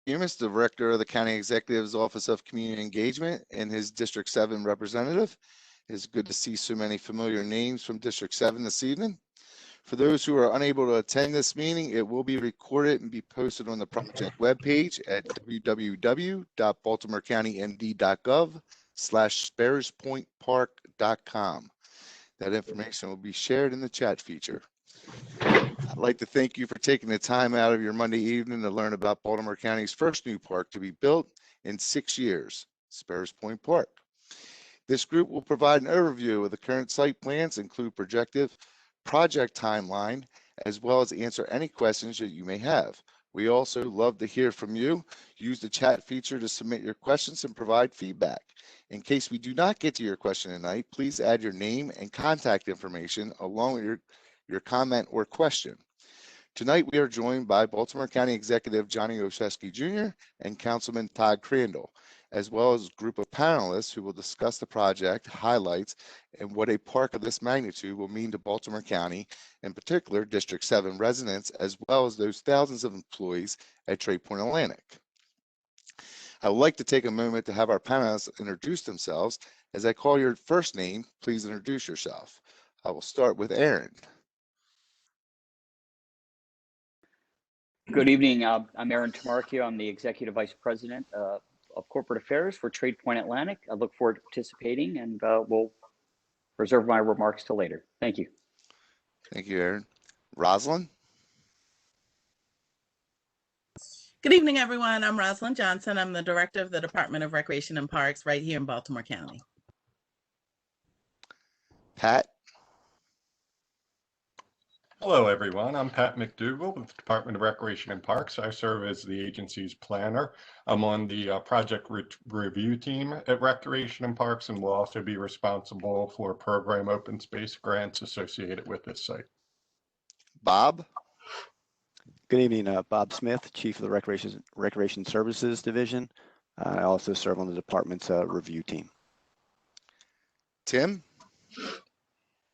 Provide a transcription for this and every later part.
Humus, Director of the County Executive's Office of Community Engagement and his District 7 representative. It's good to see so many familiar names from District 7 this evening. For those who are unable to attend this meeting, it will be recorded and be posted on the project webpage at www.baltimorecountynd.gov/sparespointpark.com. That information will be shared in the chat feature. I'd like to thank you for taking the time out of your Monday evening to learn about Baltimore County's first new park to be built in 6 years, Sparrows Point Park. This group will provide an overview of the current site plans, include projected project timeline, as well as answer any questions that you may have. We also love to hear from you. Use the chat feature to submit your questions and provide feedback. In case we do not get to your question tonight, please add your name and contact information along with your comment or question. Tonight, we are joined by Baltimore County Executive Johnny Olszewski Jr. and Councilman Todd Crandall, as well as a group of panelists who will discuss the project, highlights, and what a park of this magnitude will mean to Baltimore County, in particular District 7 residents, as well as those thousands of employees at Trade Point Atlantic. I would like to take a moment to have our panelists introduce themselves. As I call your first name, please introduce yourself. I will start with Aaron. Good evening. I'm Aaron Tamarchio. I'm the Executive Vice President of Corporate Affairs for Trade Point Atlantic. I look forward to participating, and will reserve my remarks till later. Thank you. Thank you, Aaron. Rosalind? Good evening, everyone. I'm Rosalind Johnson. I'm the Director of the Department of Recreation and Parks right here in Baltimore County. Pat? Hello, everyone. I'm Pat McDougall with the Department of Recreation and Parks. I serve as the agency's planner. I'm on the project review team at Recreation and Parks, and will also be responsible for program open space grants associated with this site. Bob? Good evening, Bob Smith, Chief of the Recreation Services Division. I also serve on the department's review team. Tim?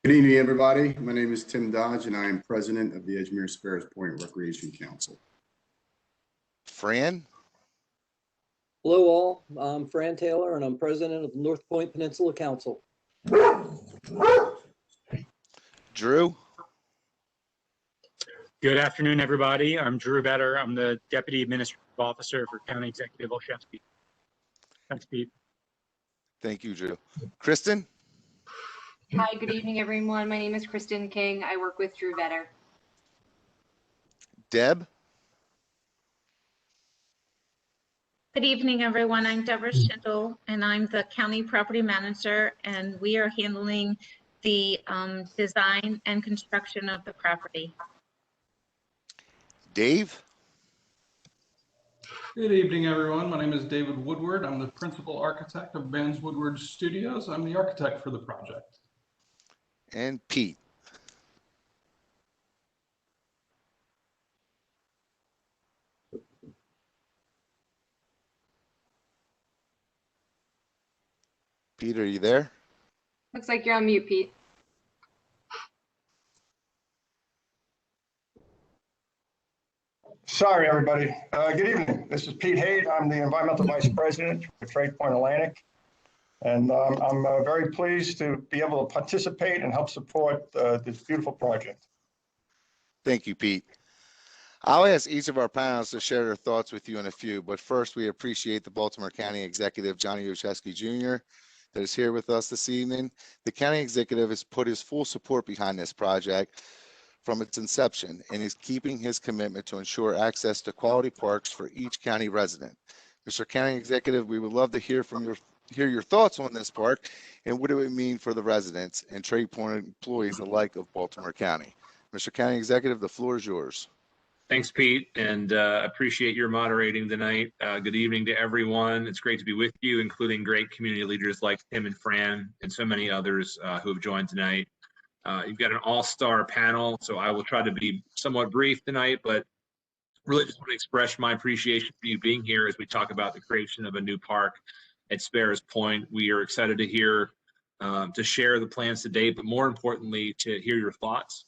Good evening, everybody. My name is Tim Dodge, and I am president of the Edgemere Sparrows Point Recreation Council. Fran? Hello, all. I'm Fran Taylor, and I'm president of the North Point Peninsula Council. Drew? Good afternoon, everybody. I'm Drew Vetter. I'm the Deputy Administrative Officer for County Executive Olszewski. Thanks, Pete. Thank you, Drew. Kristen? Hi, good evening, everyone. My name is Kristen King. I work with Drew Vetter. Deb? Good evening, everyone. I'm Deborah Schindel, and I'm the County Property Manager, and we are handling the design and construction of the property. Dave? Good evening, everyone. My name is David Woodward. I'm the principal architect of Vans Woodward Studios. I'm the architect for the project. And Pete? Pete, are you there? Looks like you're on mute, Pete. Sorry, everybody. Good evening. This is Pete Haid. I'm the Environmental Vice President for Trade Point Atlantic. And I'm very pleased to be able to participate and help support this beautiful project. Thank you, Pete. I'll ask each of our panelists to share their thoughts with you in a few, but first we appreciate the Baltimore County Executive Johnny Olszewski Jr. that is here with us this evening. The County Executive has put his full support behind this project from its inception and is keeping his commitment to ensure access to quality parks for each county resident. Mr. County Executive, we would love to hear your thoughts on this park and what it would mean for the residents and Trade Point employees alike of Baltimore County. Mr. County Executive, the floor is yours. Thanks, Pete, and appreciate your moderating tonight. Good evening to everyone. It's great to be with you, including great community leaders like Tim and Fran and so many others who have joined tonight. You've got an all-star panel, so I will try to be somewhat brief tonight, but really just want to express my appreciation for you being here as we talk about the creation of a new park at Sparrows Point. We are excited to hear, to share the plans to date, but more importantly, to hear your thoughts.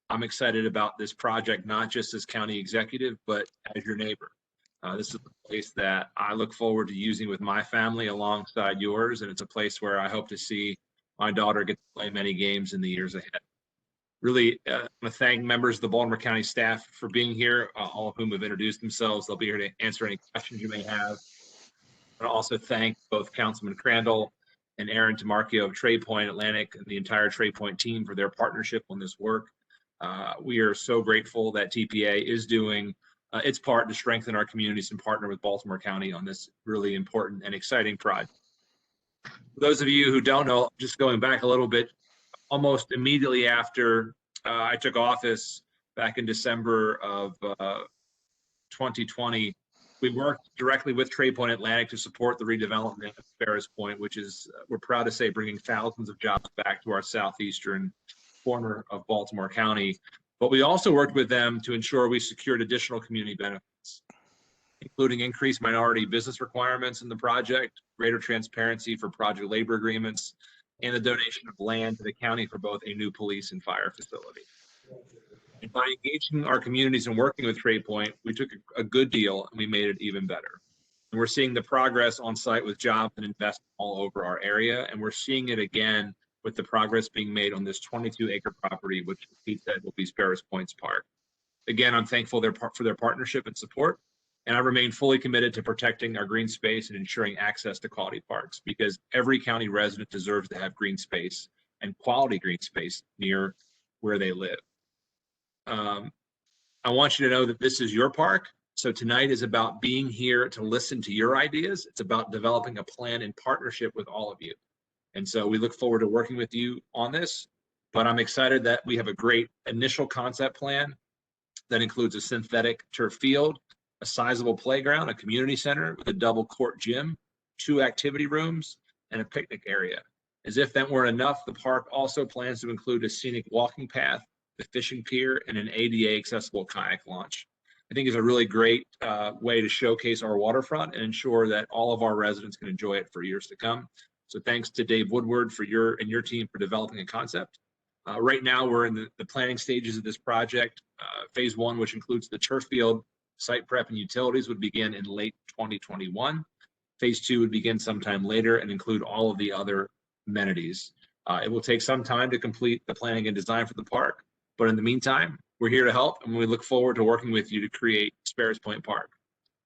I'm excited about this project, not just as county executive, but as your neighbor. This is a place that I look forward to using with my family alongside yours, and it's a place where I hope to see my daughter get to play many games in the years ahead. Really, I want to thank members of the Baltimore County staff for being here, all of whom have introduced themselves. They'll be here to answer any questions you may have. I also thank both Councilman Crandall and Aaron Tamarchio of Trade Point Atlantic and the entire Trade Point team for their partnership on this work. We are so grateful that TPA is doing its part to strengthen our communities and partner with Baltimore County on this really important and exciting project. For those of you who don't know, just going back a little bit, almost immediately after I took office back in December of 2020, we worked directly with Trade Point Atlantic to support the redevelopment of Sparrows Point, which is, we're proud to say, bringing thousands of jobs back to our southeastern corner of Baltimore County. But we also worked with them to ensure we secured additional community benefits, including increased minority business requirements in the project, greater transparency for project labor agreements, and the donation of land to the county for both a new police and fire facility. And by engaging our communities and working with Trade Point, we took a good deal and we made it even better. And we're seeing the progress on site with jobs and investment all over our area. And we're seeing it again with the progress being made on this 22-acre property, which Pete said will be Sparrows Point's Park. Again, I'm thankful for their partnership and support. And I remain fully committed to protecting our green space and ensuring access to quality parks, because every county resident deserves to have green space and quality green space near where they live. I want you to know that this is your park. So tonight is about being here to listen to your ideas. It's about developing a plan in partnership with all of you. And so we look forward to working with you on this, but I'm excited that we have a great initial concept plan that includes a synthetic turf field, a sizable playground, a community center with a double court gym, 2 activity rooms, and a picnic area. As if that weren't enough, the park also plans to include a scenic walking path, the fishing pier, and an ADA accessible kayak launch. I think it's a really great way to showcase our waterfront and ensure that all of our residents can enjoy it for years to come. So thanks to Dave Woodward for your team for developing a concept. Right now, we're in the planning stages of this project. Phase 1, which includes the turf field, site prep, and utilities, would begin in late 2021. Phase 2 would begin sometime later and include all of the other amenities. It will take some time to complete the planning and design for the park, but in the meantime, we're here to help, and we look forward to working with you to create Sparrows Point Park.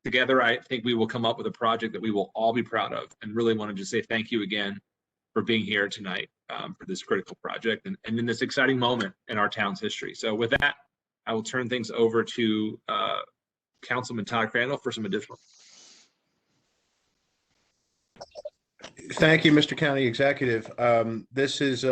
Together, I think we will come up with a project that we will all be proud of, and really wanted to say thank you again for being here tonight for this critical project and in this exciting moment in our town's history. So with that, I will turn things over to Councilman Todd Crandall for some additional. Thank you, Mr. County Executive. This is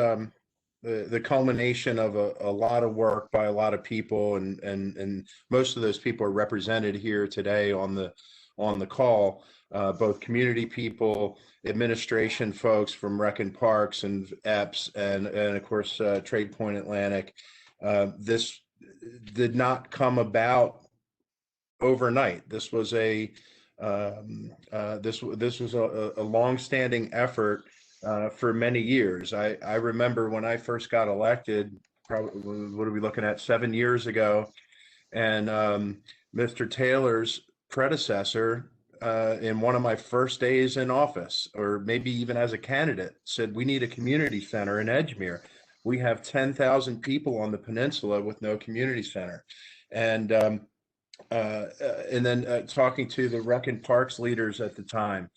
the culmination of a lot of work by a lot of people, and most of those people are represented here today on the call. Both community people, administration folks from Rec and Parks and EPS, and of course Trade Point Atlantic. This did not come about overnight. This was a long-standing effort for many years. I remember when I first got elected, probably, what are we looking at, 7 years ago, and Mr. Taylor's predecessor, in one of my first days in office, or maybe even as a candidate, said, we need a community center in Edgemere. We have 10,000 people on the peninsula with no community center. And then talking to the Rec and Parks leaders at the time,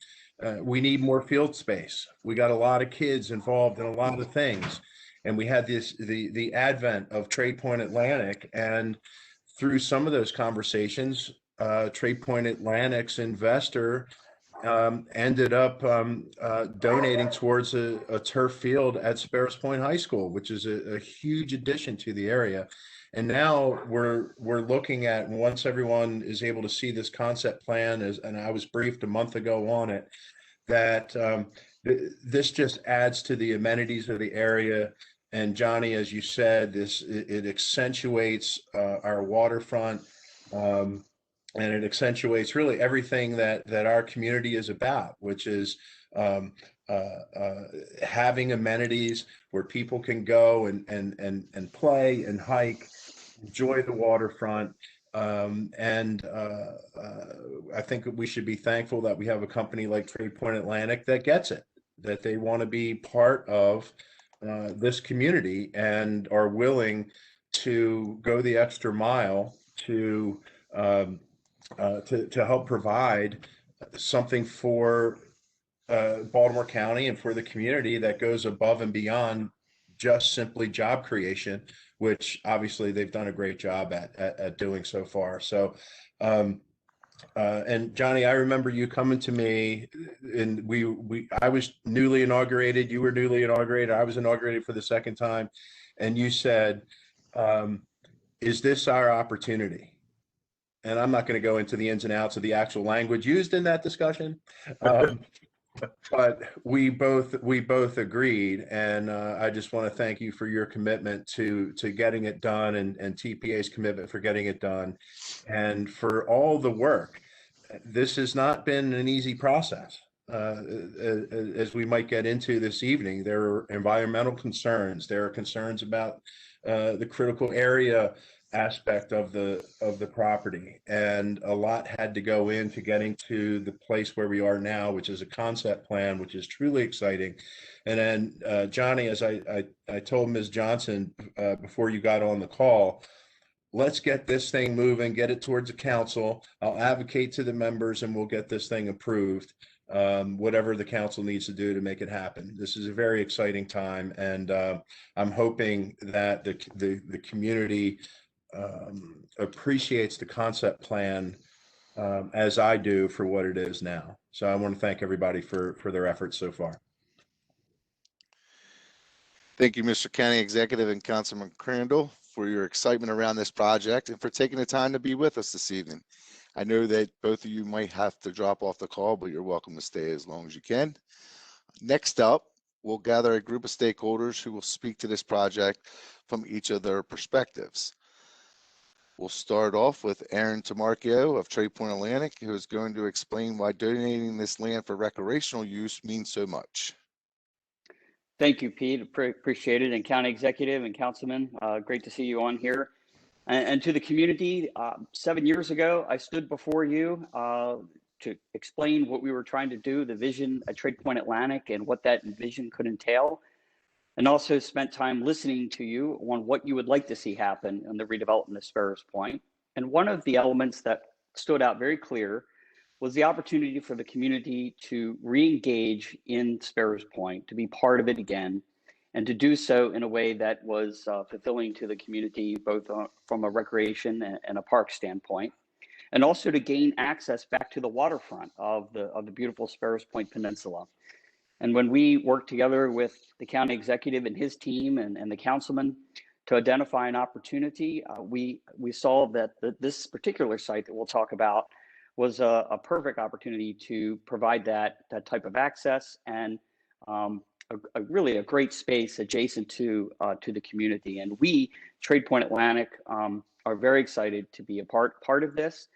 we need more field space. We got a lot of kids involved in a lot of things. And we had the advent of Trade Point Atlantic. And through some of those conversations, Trade Point Atlantic's investor ended up donating towards a turf field at Sparrows Point High School, which is a huge addition to the area. And now we're looking at, once everyone is able to see this concept plan, and I was briefed a month ago on it, that this just adds to the amenities of the area. And Johnny, as you said, it accentuates our waterfront, and it accentuates really everything that our community is about, which is having amenities where people can go and play and hike, enjoy the waterfront, I think we should be thankful that we have a company like Trade Point Atlantic that gets it, that they want to be part of this community and are willing to go the extra mile to help provide something for Baltimore County and for the community that goes above and beyond just simply job creation, which obviously they've done a great job at doing so far. So, and Johnny, I remember you coming to me, and I was newly inaugurated. You were newly inaugurated. I was inaugurated for the second time, and you said, "Is this our opportunity?" And I'm not going to go into the ins and outs of the actual language used in that discussion. But we both agreed, and I just want to thank you for your commitment to getting it done, and TPA's commitment for getting it done, and for all the work. This has not been an easy process. As we might get into this evening, there are environmental concerns. There are concerns about the critical area aspect of the property, and a lot had to go into getting to the place where we are now, which is a concept plan, which is truly exciting. And then Johnny, as I told Ms. Johnson before you got on the call, let's get this thing moving, get it towards the council. I'll advocate to the members, and we'll get this thing approved, whatever the council needs to do to make it happen. This is a very exciting time, and I'm hoping that the community appreciates the concept plan as I do for what it is now. So I want to thank everybody for their efforts so far. Thank you, Mr. County Executive and Councilman Crandall, for your excitement around this project and for taking the time to be with us this evening. I know that both of you might have to drop off the call, but you're welcome to stay as long as you can. Next up, we'll gather a group of stakeholders who will speak to this project from each of their perspectives. We'll start off with Aaron Tamarchio of Trade Point Atlantic, who is going to explain why donating this land for recreational use means so much. Thank you, Pete. Appreciate it. And County Executive and Councilman, great to see you on here. And to the community, 7 years ago, I stood before you to explain what we were trying to do, the vision at Trade Point Atlantic, and what that vision could entail. And also spent time listening to you on what you would like to see happen in the redevelopment of Sparrows Point. And one of the elements that stood out very clear was the opportunity for the community to re-engage in Sparrows Point, to be part of it again, and to do so in a way that was fulfilling to the community, both from a recreation and a park standpoint, and also to gain access back to the waterfront of the beautiful Sparrows Point Peninsula. And when we worked together with the county executive and his team and the councilman to identify an opportunity, we saw that this particular site that we'll talk about was a perfect opportunity to provide that type of access and really a great space adjacent to the community. And we, Trade Point Atlantic, are very excited to be a part of this.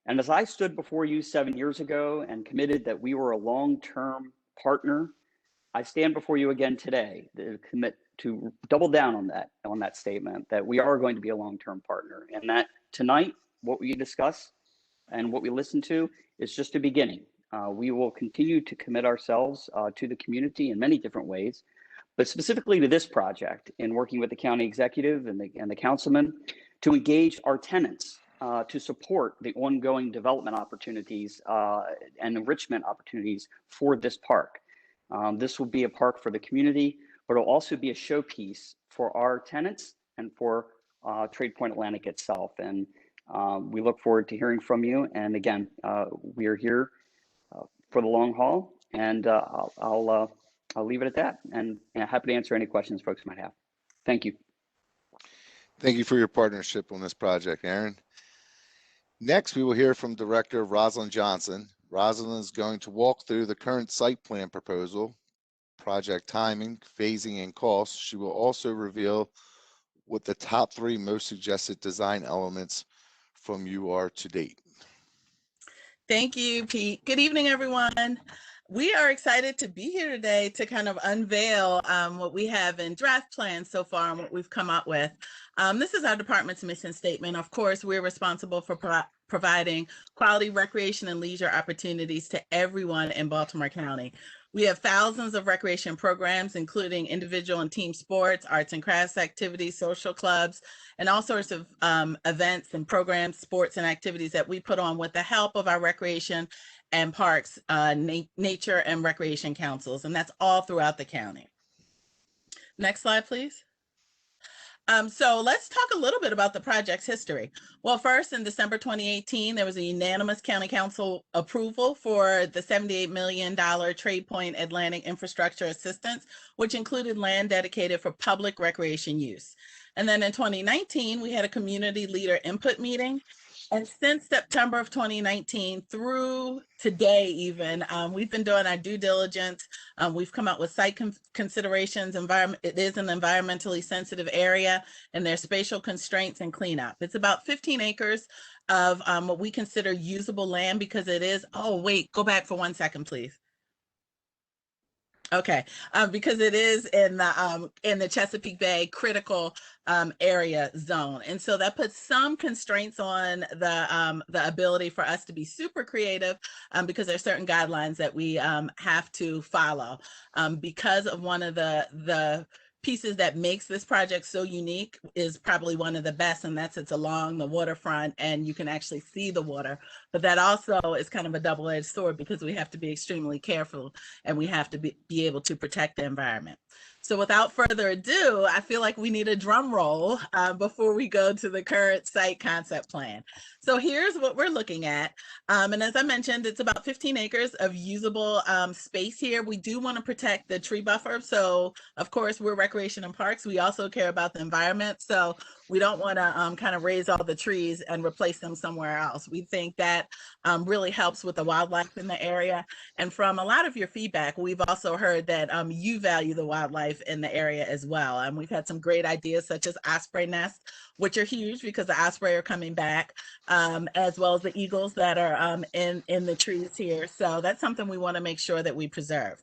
And as I stood before you 7 years ago and committed that we were a long-term partner, I stand before you again today to commit to double down on that statement, that we are going to be a long-term partner, and that tonight what we discuss and what we listen to is just a beginning. We will continue to commit ourselves to the community in many different ways, but specifically to this project in working with the county executive and the councilman to engage our tenants to support the ongoing development opportunities and enrichment opportunities for this park. This will be a park for the community, but it'll also be a showpiece for our tenants and for Trade Point Atlantic itself. And we look forward to hearing from you. And again, we are here for the long haul, and I'll leave it at that. And happy to answer any questions folks might have. Thank you. Thank you for your partnership on this project, Aaron. Next, we will hear from Director Rosalind Johnson. Rosalind is going to walk through the current site plan proposal, project timing, phasing, and costs. She will also reveal what the top 3 most suggested design elements from you are to date. Thank you, Pete. Good evening, everyone. we are excited to be here today to kind of unveil what we have in draft plans so far and what we've come up with. This is our department's mission statement. Of course, we're responsible for providing quality recreation and leisure opportunities to everyone in Baltimore County. We have thousands of recreation programs, including individual and team sports, arts and crafts activities, social clubs, and all sorts of events and programs, sports and activities that we put on with the help of our recreation and parks, nature and recreation councils, and that's all throughout the county. Next slide, please. So let's talk a little bit about the project's history. Well, first, in December 2018, there was a unanimous county council approval for the $78 million Trade Point Atlantic Infrastructure Assistance, which included land dedicated for public recreation use. And then in 2019, we had a community leader input meeting. And since September of 2019 through today even, we've been doing our due diligence. We've come up with site considerations. It is an environmentally sensitive area, and there's spatial constraints and cleanup. It's about 15 acres of what we consider usable land because it is, oh wait, go back for 1 second, please. Okay, because it is in the Chesapeake Bay critical area zone, and so that puts some constraints on the ability for us to be super creative because there's certain guidelines that we have to follow because of one of the pieces that makes this project so unique is probably one of the best, and that's it's along the waterfront and you can actually see the water. But that also is kind of a double-edged sword because we have to be extremely careful and we have to be able to protect the environment. So without further ado, I feel like we need a drum roll before we go to the current site concept plan. So here's what we're looking at. And as I mentioned, it's about 15 acres of usable space here. We do want to protect the tree buffer. So of course, we're Recreation and Parks. We also care about the environment. So we don't want to kind of raise all the trees and replace them somewhere else. We think that really helps with the wildlife in the area. And from a lot of your feedback, we've also heard that you value the wildlife in the area as well. And we've had some great ideas such as osprey nests, which are huge because the osprey are coming back, as well as the eagles that are in the trees here. So that's something we want to make sure that we preserve.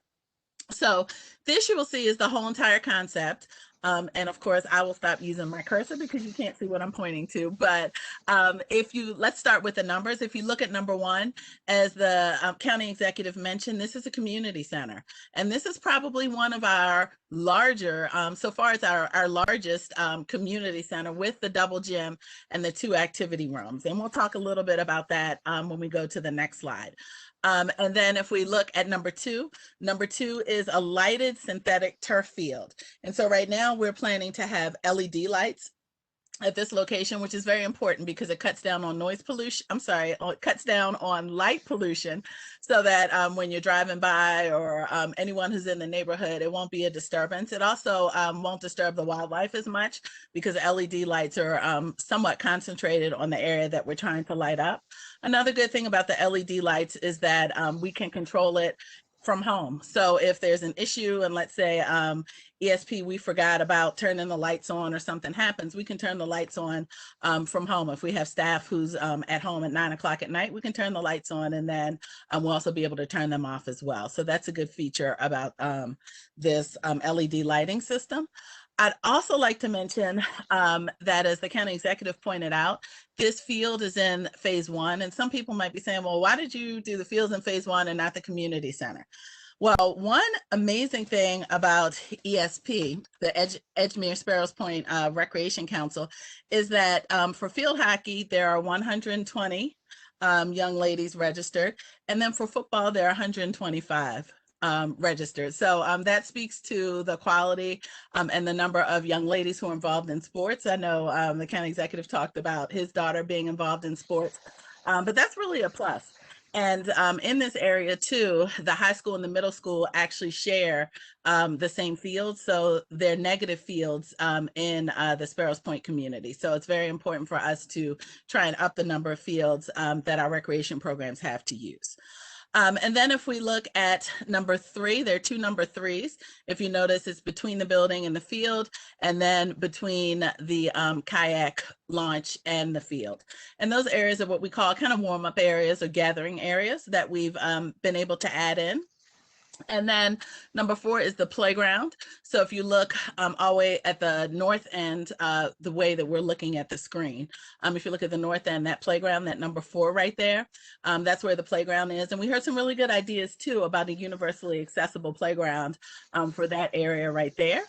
So this you will see is the whole entire concept. And of course, I will stop using my cursor because you can't see what I'm pointing to. But let's start with the numbers. If you look at number one, as the county executive mentioned, this is a community center. And this is probably one of our larger, so far as our largest community center with the double gym and the 2 activity rooms. And we'll talk a little bit about that when we go to the next slide. And then if we look at number two is a lighted synthetic turf field. And so right now we're planning to have LED lights at this location, which is very important because it cuts down on noise pollution. It cuts down on light pollution so that when you're driving by or anyone who's in the neighborhood, it won't be a disturbance. It also won't disturb the wildlife as much because LED lights are somewhat concentrated on the area that we're trying to light up. Another good thing about the LED lights is that we can control it from home. So if there's an issue and let's say ESP, we forgot about turning the lights on or something happens, we can turn the lights on from home. If we have staff who's at home at 9 o'clock at night, we can turn the lights on and then we'll also be able to turn them off as well. So that's a good feature about this LED lighting system. I'd also like to mention that as the county executive pointed out, this field is in phase 1. And some people might be saying, well, why did you do the fields in phase 1 and not the community center? Well, one amazing thing about ESP, the Edgemere Sparrows Point Recreation Council, is that for field hockey, there are 120 young ladies registered. And then for football, there are 125. Registered. So that speaks to the quality and the number of young ladies who are involved in sports. I know the county executive talked about his daughter being involved in sports, but that's really a plus. And in this area too, the high school and the middle school actually share the same fields. So they're negative fields in the Sparrows Point community. So it's very important for us to try and up the number of fields that our recreation programs have to use. And then if we look at number 3, there are 2 number 3s. If you notice, it's between the building and the field, and then between the kayak launch and the field. And those areas are what we call kind of warm-up areas or gathering areas that we've been able to add in. And then number 4 is the playground. So if you look all the way at the north end, the way that we're looking at the screen, if you look at the north end, that playground, that number 4 right there, that's where the playground is. And we heard some really good ideas too about a universally accessible playground for that area right there.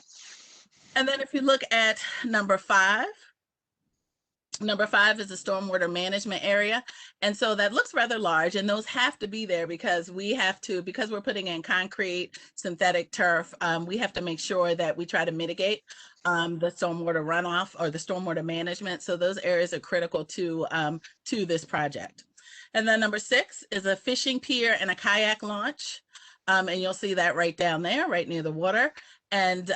And then if you look at number 5, number 5 is the stormwater management area. And so that looks rather large, and those have to be there because because we're putting in concrete, synthetic turf, we have to make sure that we try to mitigate the stormwater runoff or the stormwater management. So those areas are critical to this project. And then number 6 is a fishing pier and a kayak launch. And you'll see that right down there, right near the water. And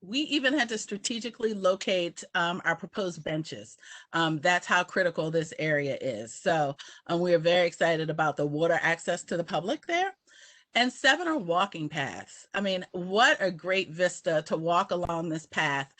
we even had to strategically locate our proposed benches. That's how critical this area is. So we are very excited about the water access to the public there. And 7 are walking paths. I mean, what a great vista to walk along this path.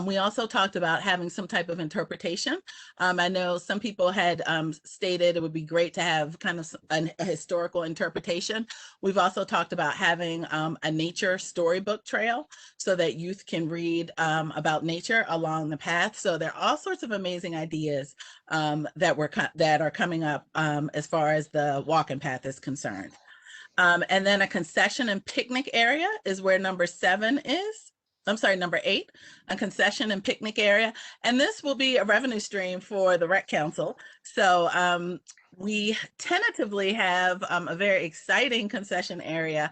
We also talked about having some type of interpretation. I know some people had stated it would be great to have kind of a historical interpretation. We've also talked about having a nature storybook trail so that youth can read about nature along the path. So there are all sorts of amazing ideas that are coming up as far as the walking path is concerned. And then a concession and picnic area is where number 7 is. I'm sorry, number 8, a concession and picnic area. And this will be a revenue stream for the Rec Council. So we tentatively have a very exciting concession area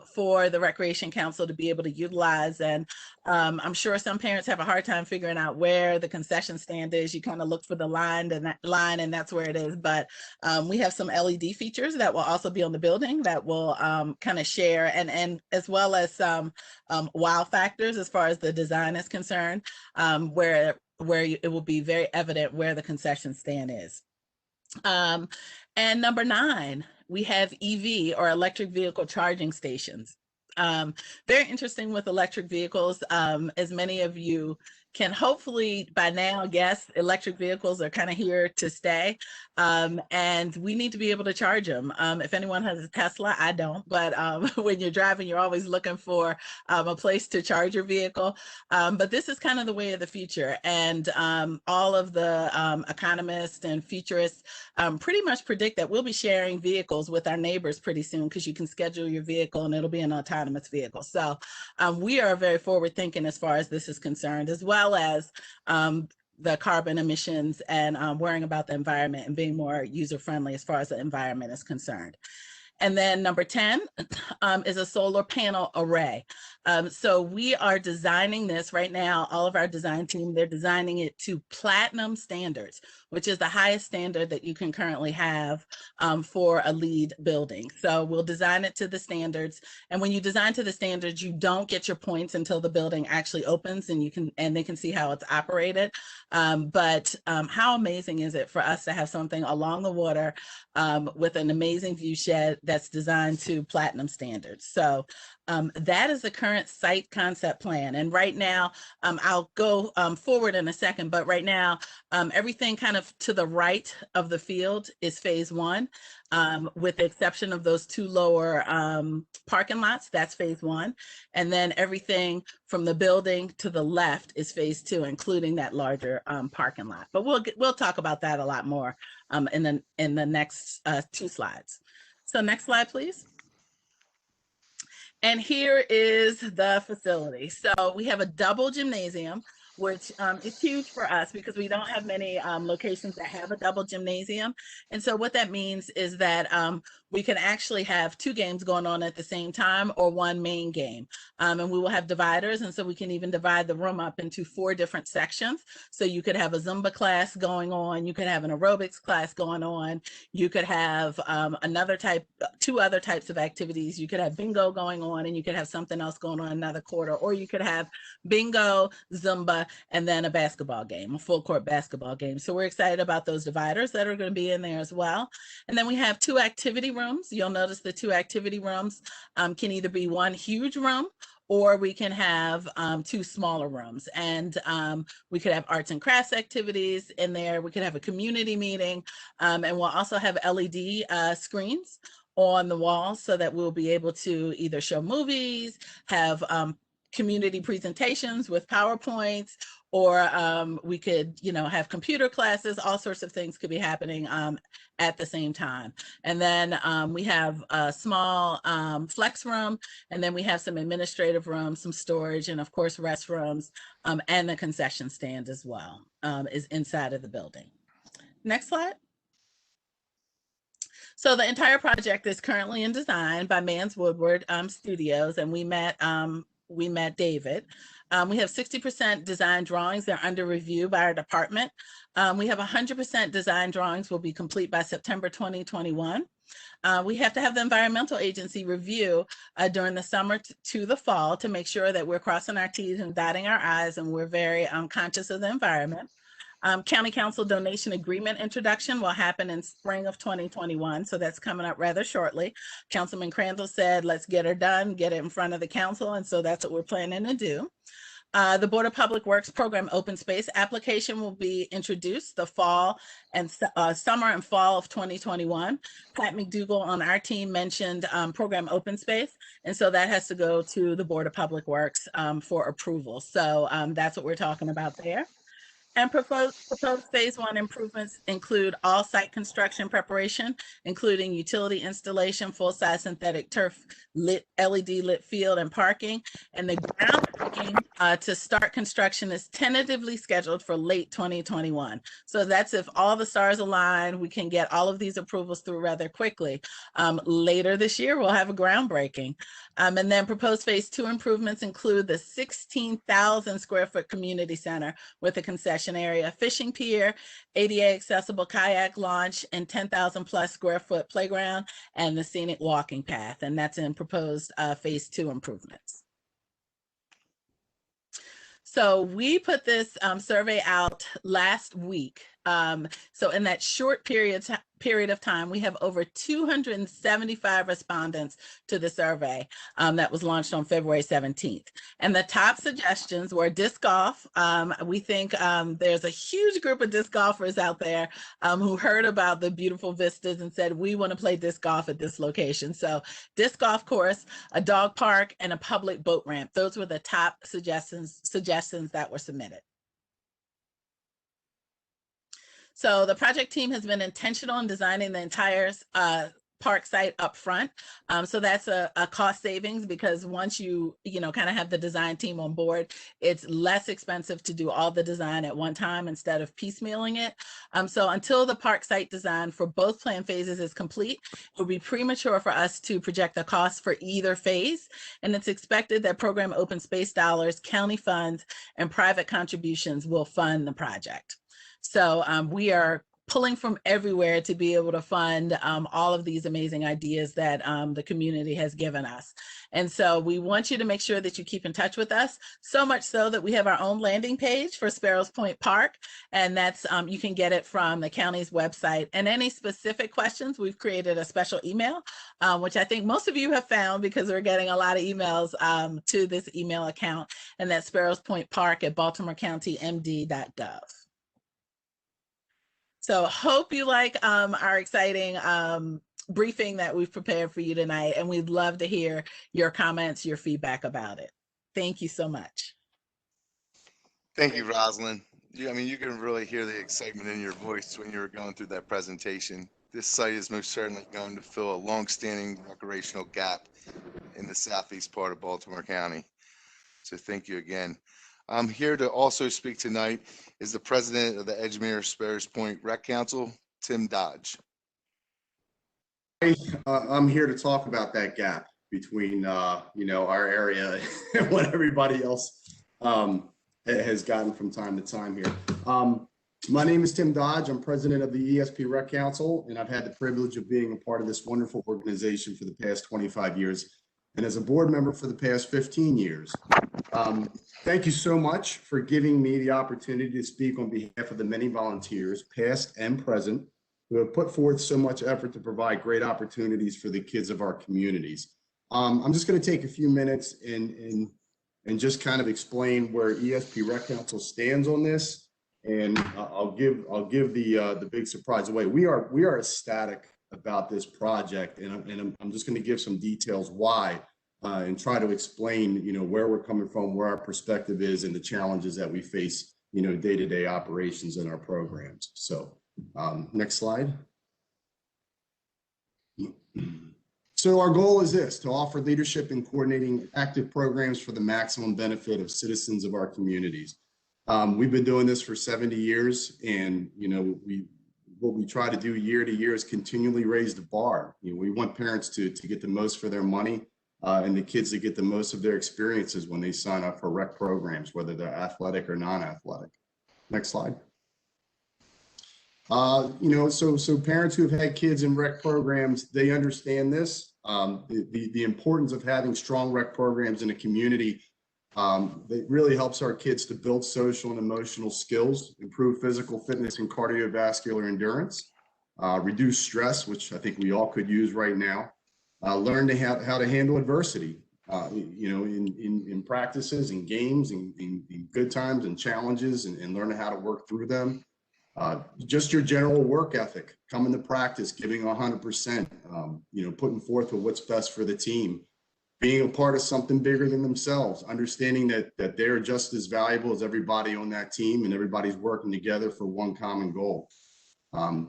for the Recreation Council to be able to utilize. And I'm sure some parents have a hard time figuring out where the concession stand is. You kind of look for the line and that's where it is. But we have some LED features that will also be on the building that will kind of share and as well as some wow factors as far as the design is concerned, where it will be very evident where the concession stand is. And number 9, we have EV or electric vehicle charging stations. Very interesting with electric vehicles. As many of you can hopefully by now guess, electric vehicles are kind of here to stay. And we need to be able to charge them. If anyone has a Tesla, I don't, but when you're driving, you're always looking for a place to charge your vehicle. But this is kind of the way of the future. And all of the economists and futurists pretty much predict that we'll be sharing vehicles with our neighbors pretty soon because you can schedule your vehicle and it'll be an autonomous vehicle. So we are very forward thinking as far as this is concerned, as well as the carbon emissions and worrying about the environment and being more user-friendly as far as the environment is concerned. And then number 10 is a solar panel array. So we are designing this right now, all of our design team, they're designing it to platinum standards, which is the highest standard that you can currently have for a LEED building. So we'll design it to the standards. And when you design to the standards, you don't get your points until the building actually opens and they can see how it's operated. But how amazing is it for us to have something along the water with an amazing view shed that's designed to platinum standards. So that is the current site concept plan. And right now, I'll go forward in a second, but right now, everything kind of to the right of the field is phase 1, with the exception of those 2 lower parking lots, that's phase 1. And then everything from the building to the left is phase 2, including that larger parking lot. But we'll talk about that a lot more in the next 2 slides. So next slide, please. And here is the facility. So we have a double gymnasium, which is huge for us because we don't have many locations that have a double gymnasium. And so what that means is that we can actually have 2 games going on at the same time or 1 main game. And we will have dividers. And so we can even divide the room up into 4 different sections. So you could have a Zumba class going on. You could have an aerobics class going on. You could have 2 other types of activities. You could have bingo going on and you could have something else going on another quarter, or you could have bingo, Zumba, and then a basketball game, a full court basketball game. So we're excited about those dividers that are going to be in there as well. And then we have 2 activity rooms. You'll notice the 2 activity rooms can either be 1 huge room or we can have 2 smaller rooms. And we could have arts and crafts activities in there. We could have a community meeting, and we'll also have LED screens on the wall so that we'll be able to either show movies, have community presentations with PowerPoints, or we could, have computer classes. All sorts of things could be happening at the same time. And then we have a small flex room, and then we have some administrative rooms, some storage, and of course restrooms, and the concession stand as well is inside of the building. Next slide. So the entire project is currently in design by Vans Woodward Studios, and we met David. We have 60% design drawings. They're under review by our department. We have 100% design drawings will be complete by September 2021. We have to have the environmental agency review during the summer to the fall to make sure that we're crossing our T's and dotting our I's, and we're very conscious of the environment. County Council donation agreement introduction will happen in spring of 2021. So that's coming up rather shortly. Councilman Crandall said, let's get her done, get it in front of the council. And so that's what we're planning to do. The Board of Public Works program open space application will be introduced the fall and summer and fall of 2021. Pat McDougall on our team mentioned program open space. And so that has to go to the Board of Public Works for approval. So that's what we're talking about there. And proposed phase 1 improvements include all site construction preparation, including utility installation, full-size synthetic turf, LED lit field and parking. And the groundbreaking to start construction is tentatively scheduled for late 2021. So that's if all the stars align, we can get all of these approvals through rather quickly. Later this year, we'll have a groundbreaking. And then proposed phase 2 improvements include the 16,000 square foot community center with a concession area, fishing pier, ADA accessible kayak launch, and 10,000 plus square foot playground, and the scenic walking path. And that's in proposed phase 2 improvements. So we put this survey out last week. So in that short period of time, we have over 275 respondents to the survey that was launched on February 17th. And the top suggestions were disc golf. We think there's a huge group of disc golfers out there who heard about the beautiful vistas and said, we want to play disc golf at this location. So disc golf course, a dog park, and a public boat ramp. Those were the top suggestions that were submitted. So the project team has been intentional in designing the entire park site up front. So that's a cost savings, because once you kind of have the design team on board, it's less expensive to do all the design at one time instead of piecemealing it. So until the park site design for both plan phases is complete, it would be premature for us to project the cost for either phase. And it's expected that program open space dollars, county funds, and private contributions will fund the project. So we are pulling from everywhere to be able to fund all of these amazing ideas that the community has given us. And so we want you to make sure that you keep in touch with us, so much so that we have our own landing page for Sparrows Point Park. And that's, you can get it from the county's website. And any specific questions, we've created a special email, which I think most of you have found because we're getting a lot of emails to this email account. And that's sparrowspointpark@baltimorecountymd.gov. So hope you like our exciting briefing that we've prepared for you tonight, and we'd love to hear your comments, your feedback about it. Thank you so much. Thank you, Rosalind. You can really hear the excitement in your voice when you were going through that presentation. This site is most certainly going to fill a long-standing recreational gap in the southeast part of Baltimore County. So thank you again. I'm here to also speak tonight is the president of the Edgemere Sparrows Point Rec Council, Tim Dodge. I'm here to talk about that gap between, our area and what everybody else has gotten from time to time here. My name is Tim Dodge. I'm president of the ESP Rec Council, and I've had the privilege of being a part of this wonderful organization for the past 25 years, and as a board member for the past 15 years. Thank you so much for giving me the opportunity to speak on behalf of the many volunteers, past and present, who have put forth so much effort to provide great opportunities for the kids of our communities. I'm just going to take a few minutes and just kind of explain where ESP Rec Council stands on this, and I'll give the big surprise away. We are ecstatic about this project, and I'm just going to give some details why, and try to explain, where we're coming from, where our perspective is, and the challenges that we face, day-to-day operations in our programs. So, next slide. So our goal is this: to offer leadership in coordinating active programs for the maximum benefit of citizens of our communities. We've been doing this for 70 years, and what we try to do year to year is continually raise the bar. We want parents to get the most for their money, and the kids to get the most of their experiences when they sign up for rec programs, whether they're athletic or non-athletic. Next slide. So parents who have had kids in rec programs, they understand this. The importance of having strong rec programs in a community. It really helps our kids to build social and emotional skills, improve physical fitness and cardiovascular endurance, reduce stress, which I think we all could use right now, learn how to handle adversity, in practices and games and in good times and challenges, and learn how to work through them. Just your general work ethic, coming to practice, giving 100%, putting forth what's best for the team, being a part of something bigger than themselves, understanding that they're just as valuable as everybody on that team and everybody's working together for one common goal.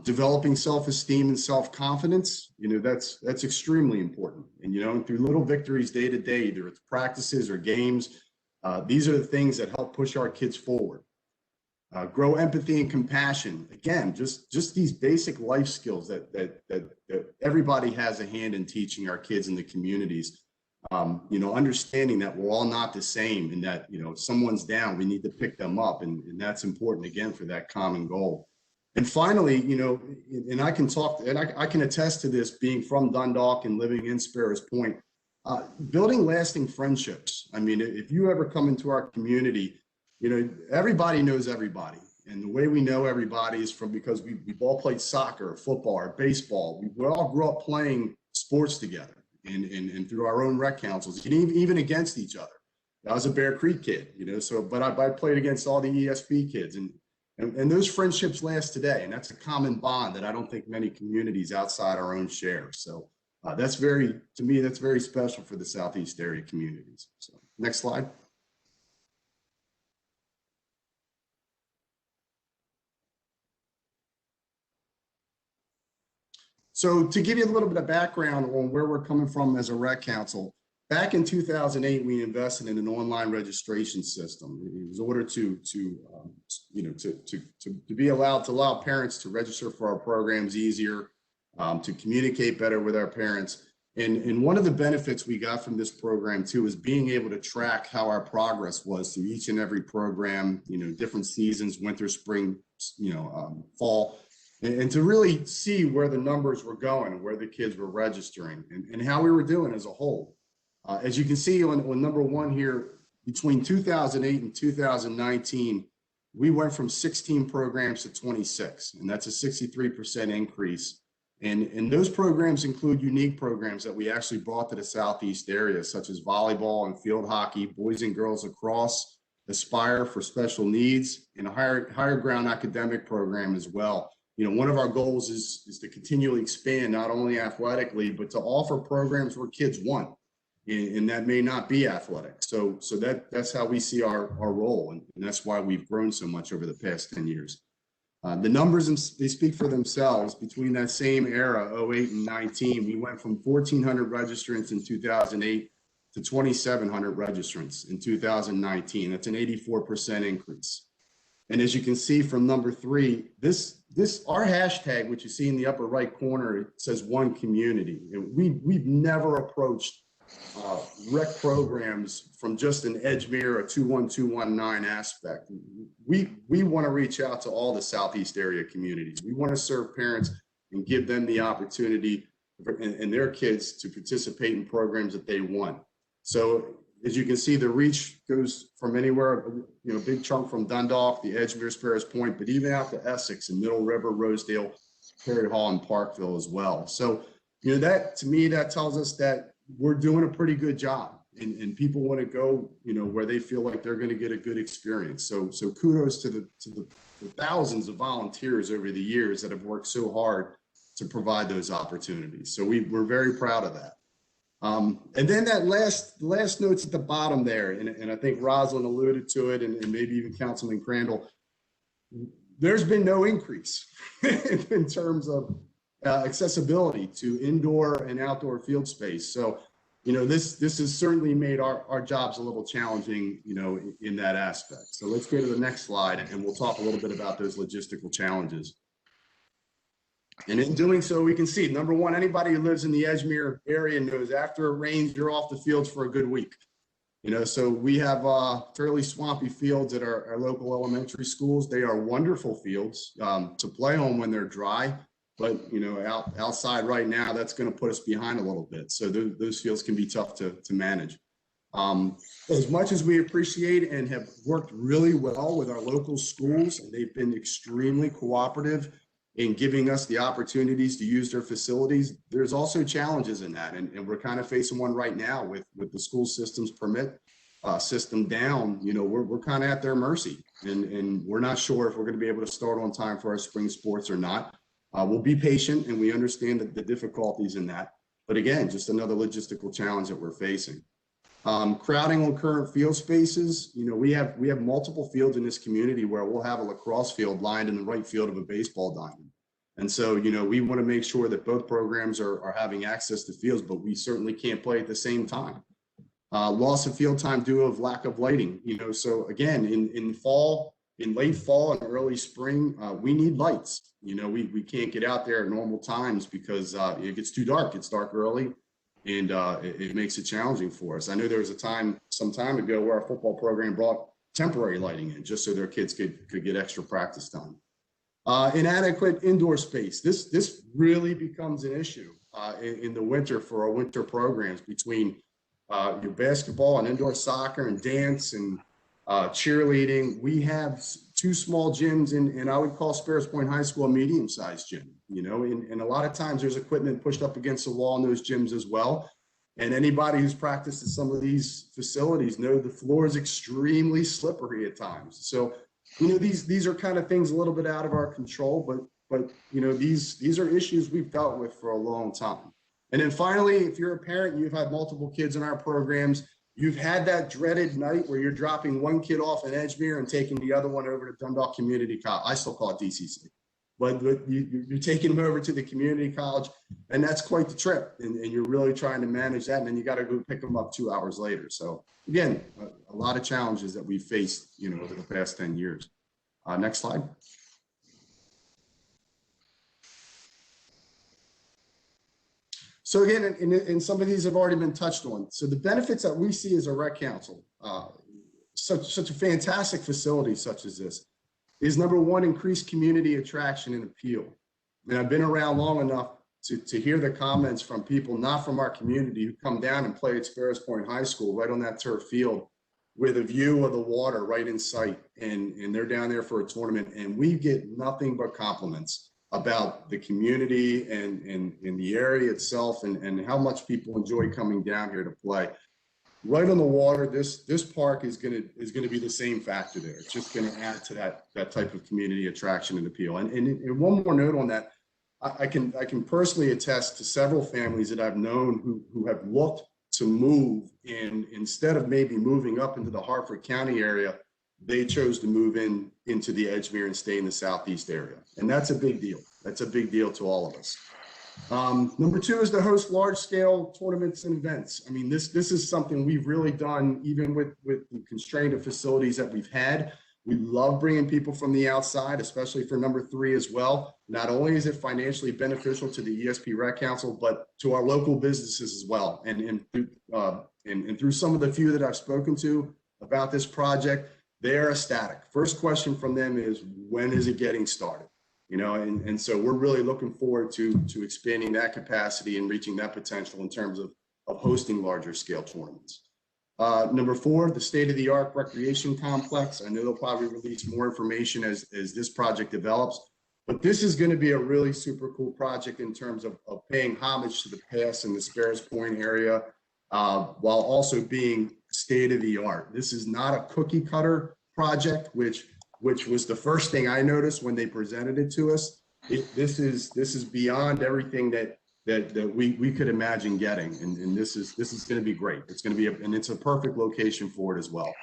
Developing self-esteem and self-confidence, that's extremely important. And, through little victories day to day, either it's practices or games, these are the things that help push our kids forward. Grow empathy and compassion. Again, just these basic life skills that everybody has a hand in teaching our kids in the communities. Understanding that we're all not the same, and that, if someone's down, we need to pick them up. And that's important, again, for that common goal. And finally, and I can talk, and I can attest to this, being from Dundalk and living in Sparrows Point, building lasting friendships. I mean, if you ever come into our community, everybody knows everybody. And the way we know everybody is because we've all played soccer, or football, or baseball. We all grew up playing sports together. And through our own rec councils, even against each other. I was a Bear Creek kid, but I played against all the ESP kids, and those friendships last today. And that's a common bond that I don't think many communities outside our own share. So to me, that's very special for the Southeast area communities. So next slide. So to give you a little bit of background on where we're coming from as a rec council, back in 2008, we invested in an online registration system. It was ordered to be allowed to allow parents to register for our programs easier, to communicate better with our parents. And one of the benefits we got from this program too is being able to track how our progress was through each and every program, different seasons, winter, spring, fall. And to really see where the numbers were going, where the kids were registering, and how we were doing as a whole. As you can see on number one here, between 2008 and 2019, we went from 16 programs to 26, and that's a 63% increase. And those programs include unique programs that we actually brought to the Southeast area, such as volleyball and field hockey, boys and girls lacrosse, Aspire for special needs, and a higher ground academic program as well. One of our goals is to continually expand, not only athletically, but to offer programs where kids want, and that may not be athletic. So that's how we see our role, and that's why we've grown so much over the past 10 years. The numbers, they speak for themselves. Between that same era, 08 and 19, we went from 1,400 registrants in 2008 to 2,700 registrants in 2019. That's an 84% increase. And as you can see from number 3, our hashtag, which you see in the upper right corner, it says one community. And we've never approached rec programs from just an Edgemere or 21219 aspect. We want to reach out to all the Southeast area communities. We want to serve parents and give them the opportunity and their kids to participate in programs that they want. So as you can see, the reach goes from anywhere, big chunk from Dundalk, the Edgemere, Sparrows Point, but even out to Essex and Middle River, Rosedale, Perry Hall, and Parkville as well. So, that to me, that tells us that we're doing a pretty good job, and people want to go, where they feel like they're going to get a good experience. So kudos to the thousands of volunteers over the years that have worked so hard to provide those opportunities. So we're very proud of that. And then that last notes at the bottom there, and I think Rosalind alluded to it, and maybe even Councilman Crandall, there's been no increase in terms of accessibility to indoor and outdoor field space. So, you know, this has certainly made our jobs a little challenging, you know, in that aspect. So let's go to the next slide and we'll talk a little bit about those logistical challenges. And in doing so, we can see, number one, anybody who lives in the Edgemere area knows after it rains, you're off the fields for a good week. You know, so we have fairly swampy fields at our local elementary schools. They are wonderful fields to play on when they're dry, but you know, outside right now, that's going to put us behind a little bit. So those fields can be tough to manage. As much as we appreciate and have worked really well with our local schools, and they've been extremely cooperative in giving us the opportunities to use their facilities, there's also challenges in that. And we're kind of facing one right now with the school system's permit system down. You know, we're kind of at their mercy, and we're not sure if we're going to be able to start on time for our spring sports or not. We'll be patient, and we understand the difficulties in that. But again, just another logistical challenge that we're facing. Crowding on current field spaces. You know, we have multiple fields in this community where we'll have a lacrosse field lined in the right field of a baseball diamond. And so, you know, we want to make sure that both programs are having access to fields, but we certainly can't play at the same time. Loss of field time due to lack of lighting. You know, so again, in late fall and early spring, we need lights. You know, we can't get out there at normal times because it gets too dark. It's dark early. And it makes it challenging for us. I know there was some time ago where our football program brought temporary lighting in just so their kids could get extra practice time. Inadequate indoor space. This really becomes an issue in the winter for our winter programs between your basketball and indoor soccer and dance and cheerleading. We have two small gyms, and I would call Sparrows Point High School a medium-sized gym. You know, and a lot of times there's equipment pushed up against the wall in those gyms as well. And anybody who's practiced at some of these facilities know the floor is extremely slippery at times. So, you know, these are kind of things a little bit out of our control, but you know, these are issues we've dealt with for a long time. And then finally, if you're a parent, you've had multiple kids in our programs, you've had that dreaded night where you're dropping one kid off in Edgemere and taking the other one over to Dundalk Community College. I still call it DCC. But you're taking them over to the community college, and that's quite the trip. And you're really trying to manage that, and then you got to go pick them up 2 hours later. So again, a lot of challenges that we've faced, you know, over the past 10 years. Next slide. So again, and some of these have already been touched on. So the benefits that we see as a rec council, such a fantastic facility such as this, is number one, increased community attraction and appeal. And I've been around long enough to hear the comments from people not from our community who come down and play at Sparrows Point High School right on that turf field with a view of the water right in sight. And they're down there for a tournament, and we get nothing but compliments about the community and the area itself and how much people enjoy coming down here to play. Right on the water, this park is gonna be the same factor there. It's just gonna add to that type of community attraction and appeal. And one more note on that, I can personally attest to several families that I've known who have looked to move, and instead of maybe moving up into the Harford County area, they chose to move into the Edgemere and stay in the Southeast area. And that's a big deal. That's a big deal to all of us. Number two is to host large scale tournaments and events. I mean, this is something we've really done even with the constraint of facilities that we've had. We love bringing people from the outside, especially for number three as well. Not only is it financially beneficial to the ESP Rec Council, but to our local businesses as well. And through some of the few that I've spoken to about this project, they're ecstatic. First question from them is, when is it getting started? You know, and so we're really looking forward to expanding that capacity and reaching that potential in terms of hosting larger scale tournaments. Number four, the state-of-the-art recreation complex. I know they'll probably release more information as this project develops, but this is going to be a really super cool project in terms of paying homage to the past in the Sparrows Point area, while also being state-of-the-art. This is not a cookie cutter project, which was the first thing I noticed when they presented it to us. this is beyond everything that we could imagine getting, and this is going to be great. It's going to be and it's a perfect location for it as well.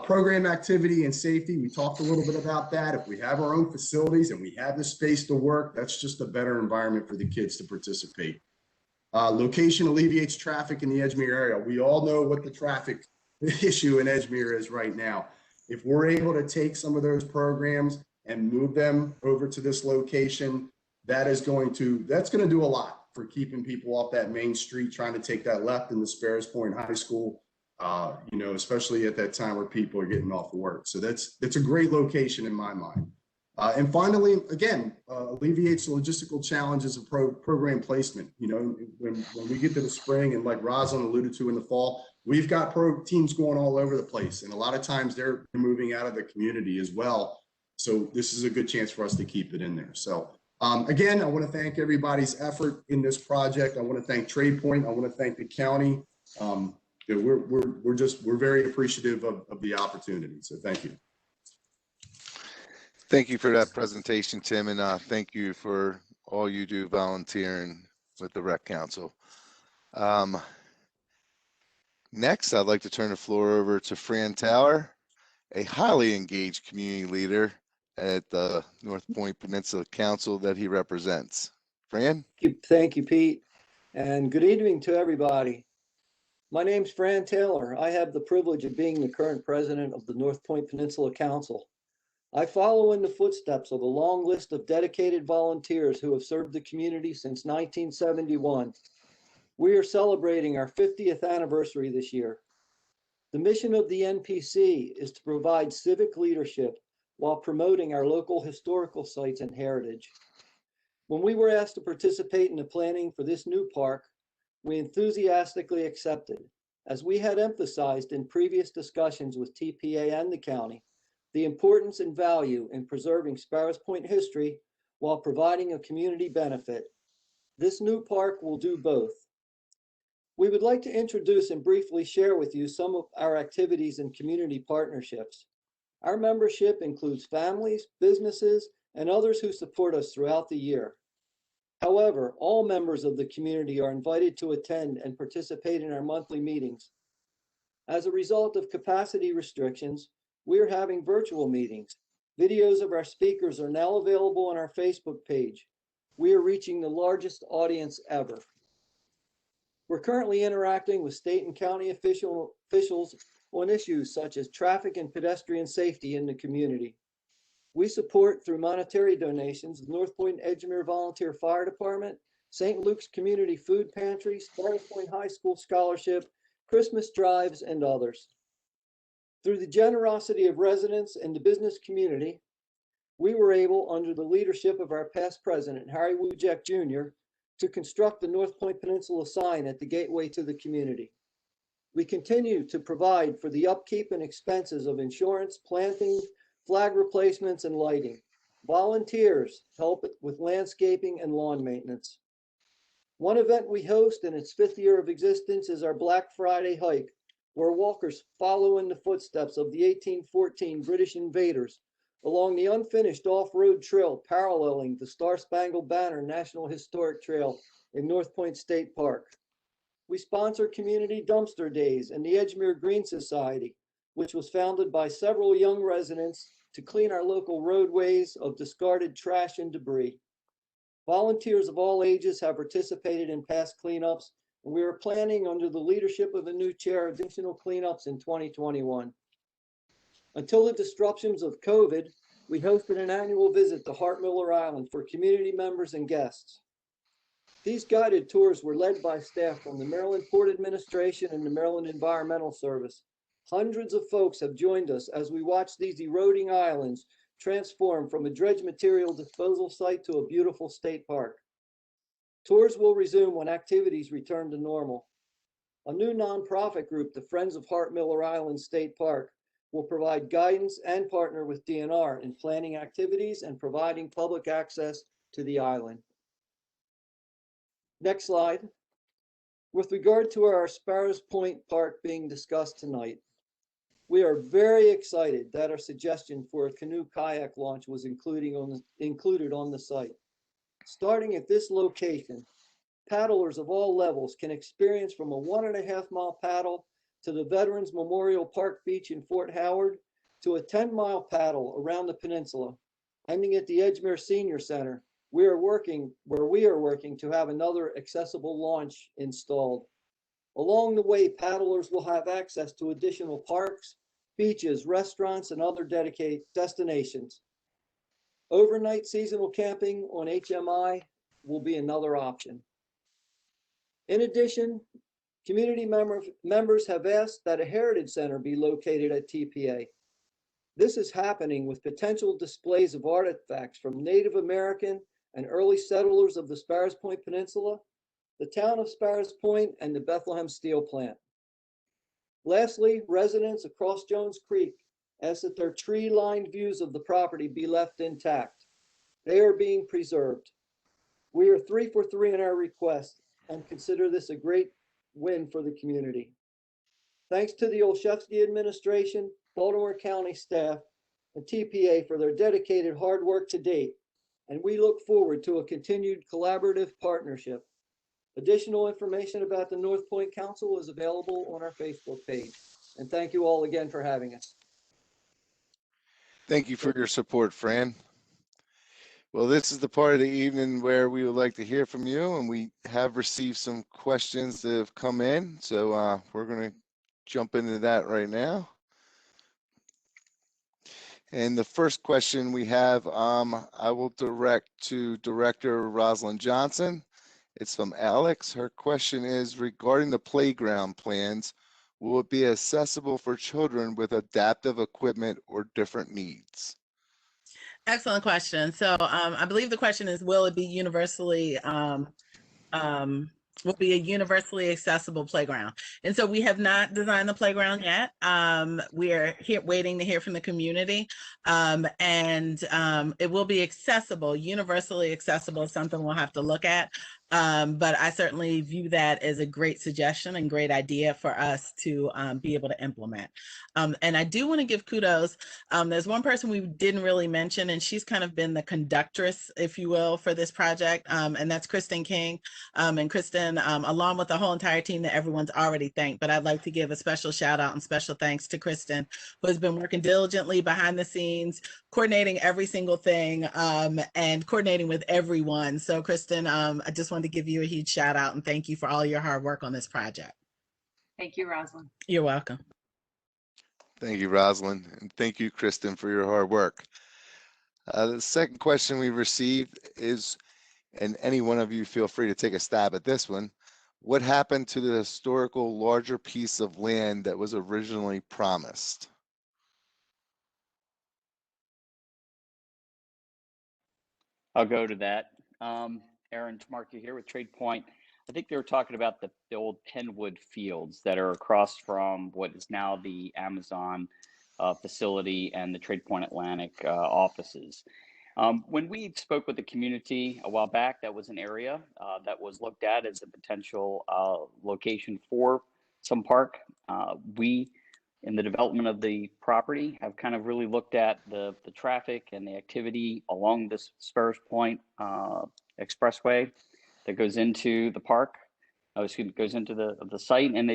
Program activity and safety, we talked a little bit about that. If we have our own facilities and we have the space to work, that's just a better environment for the kids to participate. Location alleviates traffic in the Edgemere area. We all know what the traffic issue in Edgemere is right now. If we're able to take some of those programs and move them over to this location, that's going to do a lot for keeping people off that main street, trying to take that left in the Sparrows Point High School, especially at that time where people are getting off work. So that's a great location in my mind. And finally, again, alleviates the logistical challenges of program placement. When we get to the spring, and like Rosalind alluded to in the fall, we've got teams going all over the place. And a lot of times they're moving out of the community as well. So this is a good chance for us to keep it in there. So again, I want to thank everybody's effort in this project. I want to thank Trade Point. I want to thank the county. We're very appreciative of the opportunity. So thank you. Thank you for that presentation, Tim, and thank you for all you do volunteering with the Rec Council. Next, I'd like to turn the floor over to Fran Taylor, a highly engaged community leader at the North Point Peninsula Council that he represents. Fran? Thank you, Pete, and good evening to everybody. My name's Fran Taylor. I have the privilege of being the current president of the North Point Peninsula Council. I follow in the footsteps of a long list of dedicated volunteers who have served the community since 1971. We are celebrating our 50th anniversary this year. The mission of the NPC is to provide civic leadership while promoting our local historical sites and heritage. When we were asked to participate in the planning for this new park, we enthusiastically accepted, as we had emphasized in previous discussions with TPA and the county, the importance and value in preserving Sparrows Point history while providing a community benefit. This new park will do both. We would like to introduce and briefly share with you some of our activities and community partnerships. Our membership includes families, businesses, and others who support us throughout the year. However, all members of the community are invited to attend and participate in our monthly meetings. As a result of capacity restrictions, we are having virtual meetings. Videos of our speakers are now available on our Facebook page. We are reaching the largest audience ever. We're currently interacting with state and county officials on issues such as traffic and pedestrian safety in the community. We support, through monetary donations, the North Point Edgemere Volunteer Fire Department, St. Luke's Community Food Pantry, Sparrows Point High School Scholarship, Christmas drives, and others. Through the generosity of residents and the business community, we were able, under the leadership of our past president, Harry Wujek Jr., to construct the North Point Peninsula sign at the gateway to the community. We continue to provide for the upkeep and expenses of insurance, planting, flag replacements, and lighting. Volunteers help with landscaping and lawn maintenance. One event we host in its 5th year of existence is our Black Friday hike, where walkers follow in the footsteps of the 1814 British invaders along the unfinished off-road trail paralleling the Star-Spangled Banner National Historic Trail in North Point State Park. We sponsor community dumpster days and the Edgemere Green Society, which was founded by several young residents to clean our local roadways of discarded trash and debris. Volunteers of all ages have participated in past cleanups, and we are planning, under the leadership of the new chair, additional cleanups in 2021. Until the disruptions of COVID, we hosted an annual visit to Hart Miller Island for community members and guests. These guided tours were led by staff from the Maryland Port Administration and the Maryland Environmental Service. Hundreds of folks have joined us as we watch these eroding islands transform from a dredge material disposal site to a beautiful state park. Tours will resume when activities return to normal. A new nonprofit group, the Friends of Hart Miller Island State Park, will provide guidance and partner with DNR in planning activities and providing public access to the island. Next slide. With regard to our Sparrows Point Park being discussed tonight, We are very excited that our suggestion for a canoe kayak launch was included on the site. Starting at this location, paddlers of all levels can experience from a 1.5 mile paddle to the Veterans Memorial Park Beach in Fort Howard to a 10-mile paddle around the peninsula, ending at the Edgemere Senior Center. We are working to have another accessible launch installed. Along the way, paddlers will have access to additional parks, beaches, restaurants, and other dedicated destinations. Overnight seasonal camping on HMI will be another option. In addition, community members have asked that a heritage center be located at TPA. This is happening with potential displays of artifacts from Native American and early settlers of the Sparrows Point Peninsula, the town of Sparrows Point, and the Bethlehem Steel Plant. Lastly, residents across Jones Creek ask that their tree-lined views of the property be left intact. They are being preserved. We are 3 for 3 in our request and consider this a great win for the community. Thanks to the Olszewski administration, Baltimore County staff, and TPA for their dedicated hard work to date, and we look forward to a continued collaborative partnership. Additional information about the North Point Council is available on our Facebook page. And thank you all again for having us. Thank you for your support, Fran. Well, this is the part of the evening where we would like to hear from you, and we have received some questions that have come in. So we're going to jump into that right now. And the first question we have, I will direct to Director Rosalind Johnson. It's from Alex. Her question is regarding the playground plans. Will it be accessible for children with adaptive equipment or different needs? Excellent question. So I believe the question is, will it be universally will be a universally accessible playground? And so we have not designed the playground yet. We are here waiting to hear from the community, and it will be accessible, universally accessible, something we'll have to look at. But I certainly view that as a great suggestion and great idea for us to be able to implement. And I do want to give kudos. There's one person we didn't really mention, and she's kind of been the conductress, if you will, for this project, and that's Kristen King. And Kristen, along with the whole entire team that everyone's already thanked, but I'd like to give a special shout out and special thanks to Kristen, who has been working diligently behind the scenes, coordinating every single thing, and coordinating with everyone. So Kristen, I just wanted to give you a huge shout out and thank you for all your hard work on this project. Thank you, Rosalind. You're welcome. Thank you, Rosalind, and thank you, Kristen, for your hard work. The second question we received is, and any one of you feel free to take a stab at this one, what happened to the historical larger piece of land that was originally promised? I'll go to that. Aaron Tamarki here with Trade Point. I think they were talking about the old Penwood fields that are across from what is now the Amazon facility and the Trade Point Atlantic offices. When we spoke with the community a while back, that was an area that was looked at as a potential location for some park. We, in the development of the property, have kind of really looked at the traffic and the activity along this Sparrows Point expressway that goes into the park, goes into the site, and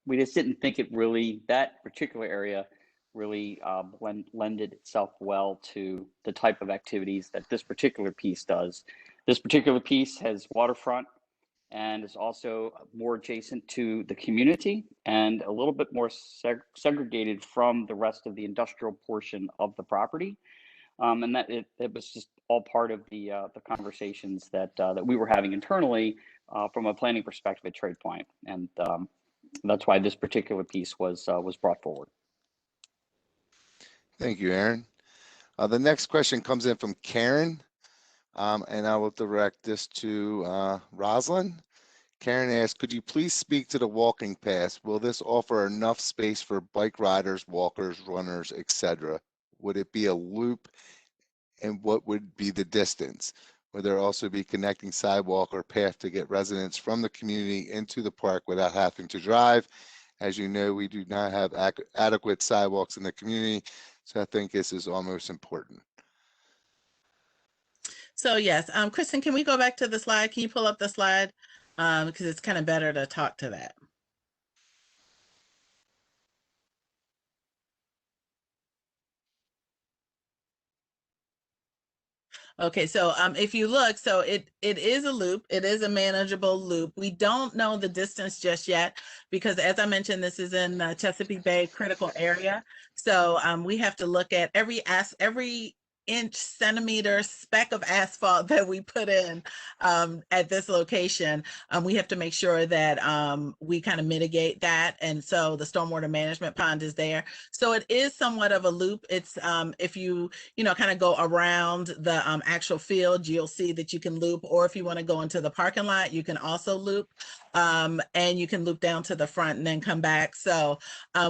we just didn't think it really, that particular area really lended itself well to the type of activities that this particular piece does. This particular piece has waterfront and is also more adjacent to the community and a little bit more segregated from the rest of the industrial portion of the property. And that it was just all part of the conversations that we were having internally from a planning perspective at Trade Point, and that's why this particular piece was brought forward. Thank you, Aaron. The next question comes in from Karen, and I will direct this to Rosalind. Karen asks, could you please speak to the walking path? Will this offer enough space for bike riders, walkers, runners, etc.? Would it be a loop, and what would be the distance? Would there also be connecting sidewalk or path to get residents from the community into the park without having to drive? As you know, we do not have adequate sidewalks in the community, so I think this is almost important. So yes, Kristen, can we go back to the slide? Can you pull up the slide? Because it's kind of better to talk to that. Okay, so if you look, so it is a loop. It is a manageable loop. We don't know the distance just yet because, as I mentioned, this is in Chesapeake Bay critical area. So we have to look at every inch, centimeter, speck of asphalt that we put in at this location. We have to make sure that we kind of mitigate that. And so the stormwater management pond is there. So it is somewhat of a loop. It's if you kind of go around the actual field, you'll see that you can loop, or if you want to go into the parking lot, you can also loop. And you can loop down to the front and then come back. So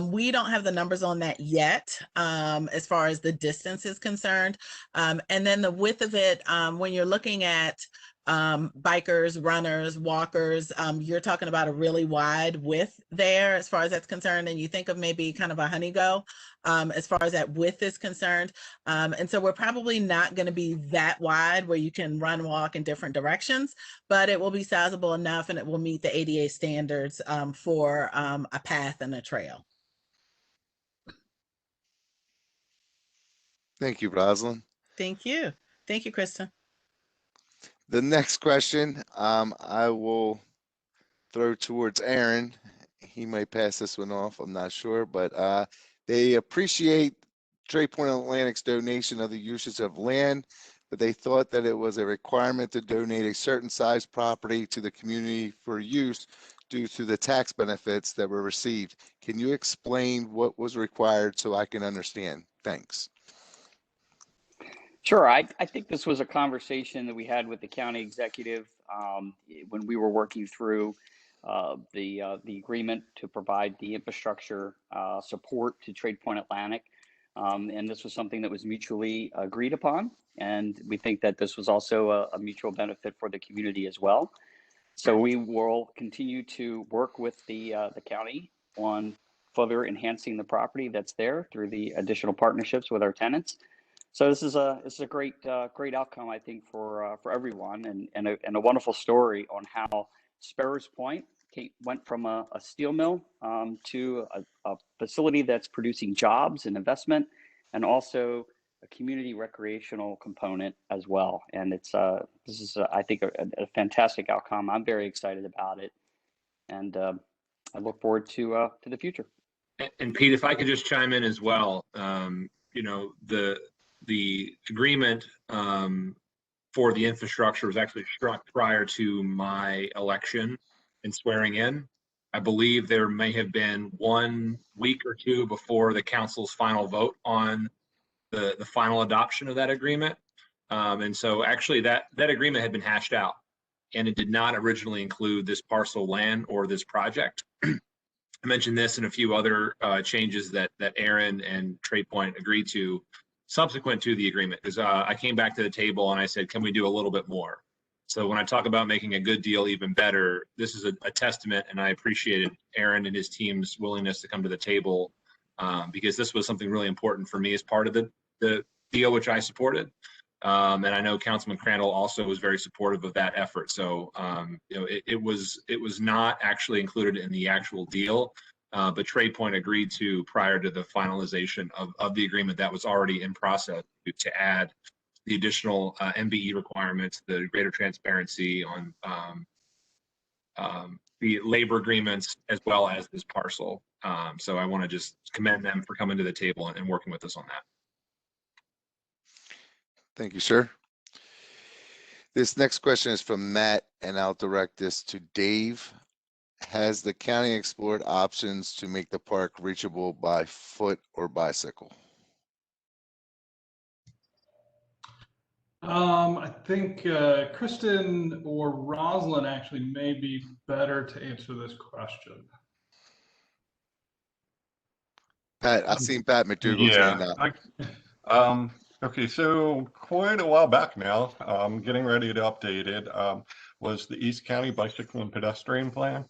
we don't have the numbers on that yet as far as the distance is concerned. And then the width of it, when you're looking at bikers, runners, walkers, you're talking about a really wide width there as far as that's concerned. And you think of maybe kind of a honey go as far as that width is concerned. And so we're probably not going to be that wide where you can run, walk in different directions, but it will be sizable enough and it will meet the ADA standards for a path and a trail. Thank you, Rosalind. Thank you. Thank you, Kristen. The next question I will throw towards Aaron. He might pass this one off, I'm not sure, but they appreciate Trade Point Atlantic's donation of the usage of land, but they thought that it was a requirement to donate a certain size property to the community for use due to the tax benefits that were received. Can you explain what was required so I can understand? Thanks. Sure. I think this was a conversation that we had with the county executive when we were working through the agreement to provide the infrastructure support to Trade Point Atlantic. And this was something that was mutually agreed upon. And we think that this was also a mutual benefit for the community as well. So we will continue to work with the county on further enhancing the property that's there through the additional partnerships with our tenants. So this is a great outcome, I think, for everyone, and a wonderful story on how Sparrows Point went from a steel mill to a facility that's producing jobs and investment, and also a community recreational component as well. And this is I think a fantastic outcome. I'm very excited about it, and I look forward to the future. And Pete, if I could just chime in as well, the agreement for the infrastructure was actually struck prior to my election and swearing in. I believe there may have been 1 week or two before the council's final vote on the final adoption of that agreement. And so actually that agreement had been hashed out, and it did not originally include this parcel of land or this project. I mentioned this and a few other changes that Aaron and Trade Point agreed to subsequent to the agreement, because I came back to the table and I said, can we do a little bit more? So when I talk about making a good deal even better, this is a testament, and I appreciated Aaron and his team's willingness to come to the table because this was something really important for me as part of the deal, which I supported. And I know Councilman Crandall also was very supportive of that effort. So it was not actually included in the actual deal, but Trade Point agreed to prior to the finalization of the agreement that was already in process to add the additional MBE requirements, the greater transparency on the labor agreements, as well as this parcel. So I want to just commend them for coming to the table and working with us on that. Thank you, sir. This next question is from Matt, and I'll direct this to Dave. Has the county explored options to make the park reachable by foot or bicycle? I think Kristen or Rosalind actually may be better to answer this question. Pat, I've seen Pat McDougall's hand up. Okay, so quite a while back now, getting ready to update it, was the East County Bicycle and Pedestrian Plan.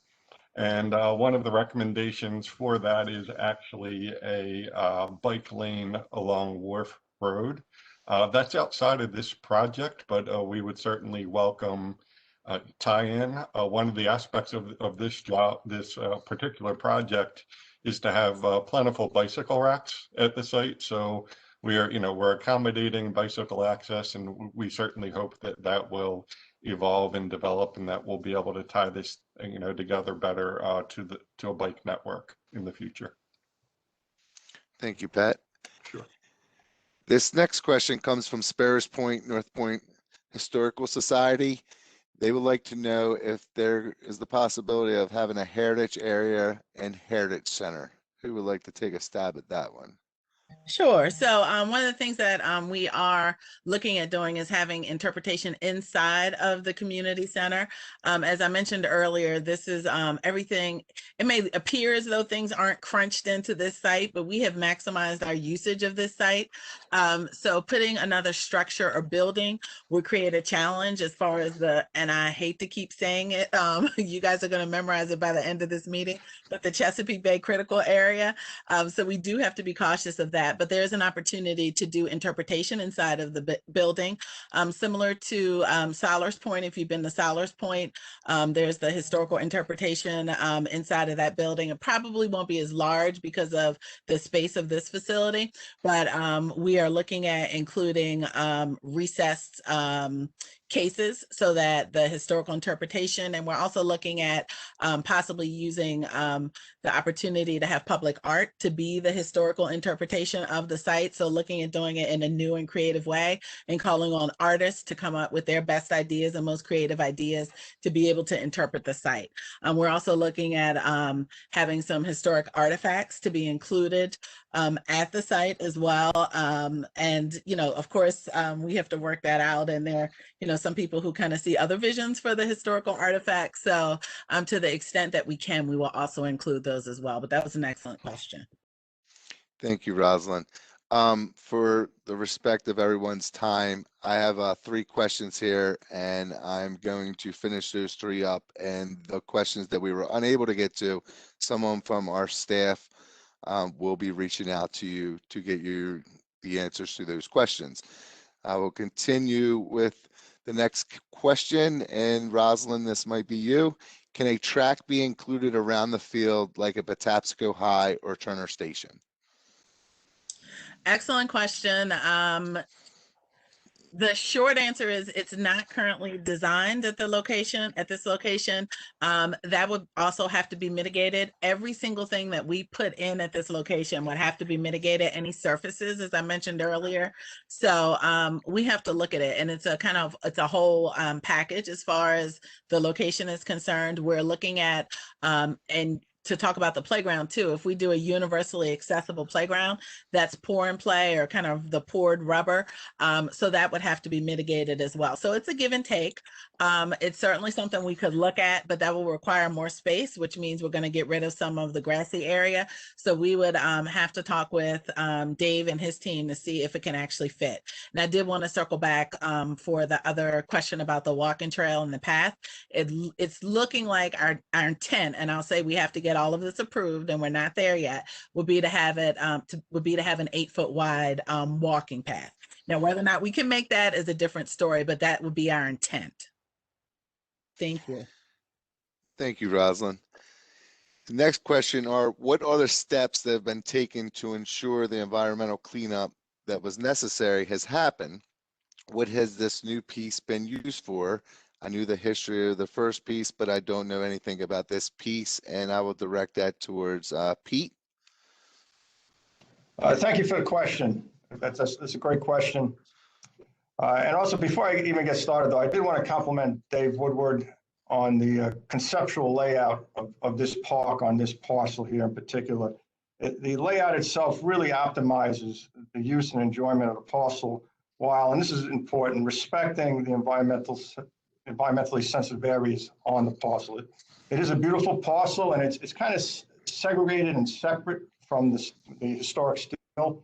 And one of the recommendations for that is actually a bike lane along Wharf Road. That's outside of this project, but we would certainly welcome tie-in. One of the aspects of this particular project is to have plentiful bicycle racks at the site. So we're accommodating bicycle access, and we certainly hope that that will evolve and develop, and that we'll be able to tie this together better to a bike network in the future. Thank you, Pat. Sure. This next question comes from Sparrows Point, North Point Historical Society. They would like to know if there is the possibility of having a heritage area and heritage center. Who would like to take a stab at that one? Sure. So one of the things that we are looking at doing is having interpretation inside of the community center. As I mentioned earlier, this is everything. It may appear as though things aren't crunched into this site, but we have maximized our usage of this site. So putting another structure or building would create a challenge as far as and I hate to keep saying it, you guys are going to memorize it by the end of this meeting, but the Chesapeake Bay critical area. So we do have to be cautious of that. But there's an opportunity to do interpretation inside of the building, similar to Solars Point. If you've been to Solars Point, there's the historical interpretation inside of that building. It probably won't be as large because of the space of this facility, but we are looking at including recessed cases so that the historical interpretation, and we're also looking at possibly using the opportunity to have public art to be the historical interpretation of the site. So looking at doing it in a new and creative way and calling on artists to come up with their best ideas and most creative ideas to be able to interpret the site. We're also looking at having some historic artifacts to be included at the site as well. And, of course, we have to work that out. And there, some people who kind of see other visions for the historical artifacts. So to the extent that we can, we will also include those as well. But that was an excellent question. Thank you, Rosalind. For the respect of everyone's time, I have 3 questions here, and I'm going to finish those 3 up. And the questions that we were unable to get to, someone from our staff will be reaching out to you to get you the answers to those questions. I will continue with the next question, and Rosalind, this might be you. Can a track be included around the field like a Patapsco High or Turner Station? Excellent question. The short answer is it's not currently designed at this location. That would also have to be mitigated. Every single thing that we put in at this location would have to be mitigated, any surfaces, as I mentioned earlier. So we have to look at it, and it's a whole package as far as the location is concerned. We're looking at, and to talk about the playground too, if we do a universally accessible playground, that's pour and play or kind of the poured rubber. So that would have to be mitigated as well. So it's a give and take. It's certainly something we could look at, but that will require more space, which means we're going to get rid of some of the grassy area. So we would have to talk with Dave and his team to see if it can actually fit. And I did want to circle back for the other question about the walking trail and the path. It's looking like our intent, and I'll say we have to get all of this approved, and we're not there yet, would be to have it an 8-foot wide walking path. Now, whether or not we can make that is a different story, but that would be our intent. Thank you. Thank you, Rosalind. The next question are, what are the steps that have been taken to ensure the environmental cleanup that was necessary has happened? What has this new piece been used for? I knew the history of the first piece, but I don't know anything about this piece, and I will direct that towards Pete. Thank you for the question. That's a great question. And also, before I even get started, though, I did want to compliment Dave Woodward on the conceptual layout of this park on this parcel here in particular. The layout itself really optimizes the use and enjoyment of the parcel while, and this is important, respecting the environmentally sensitive areas on the parcel. It is a beautiful parcel, and it's kind of segregated and separate from the historic steel.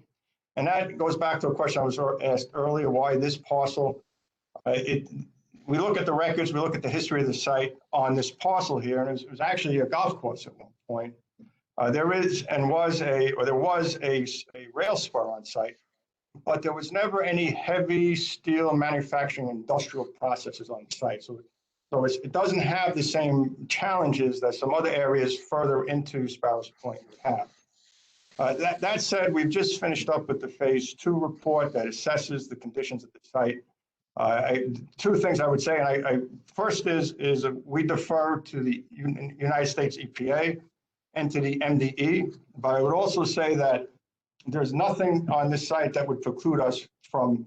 And that goes back to a question I was asked earlier, why this parcel, we look at the records, we look at the history of the site on this parcel here, and it was actually a golf course at one point. There was a rail spur on site, but there was never any heavy steel manufacturing industrial processes on site. So it doesn't have the same challenges that some other areas further into Sparrows Point would have. That said, we've just finished up with the phase 2 report that assesses the conditions at the site. Two things I would say, and first is we defer to the United States EPA and to the MDE, but I would also say that there's nothing on this site that would preclude us from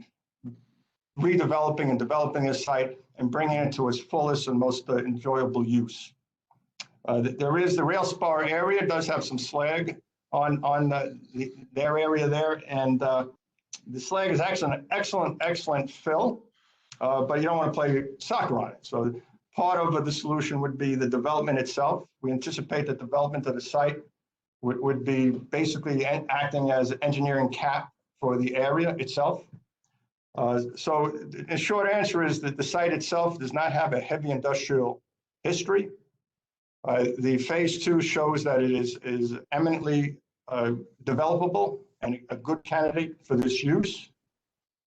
redeveloping and developing this site and bringing it to its fullest and most enjoyable use. There is the rail spar area does have some slag on their area there, and the slag is actually an excellent fill, but you don't want to play soccer on it. So part of the solution would be the development itself. We anticipate the development of the site would be basically acting as an engineering cap for the area itself. So the short answer is that the site itself does not have a heavy industrial history. The phase 2 shows that it is eminently developable and a good candidate for this use.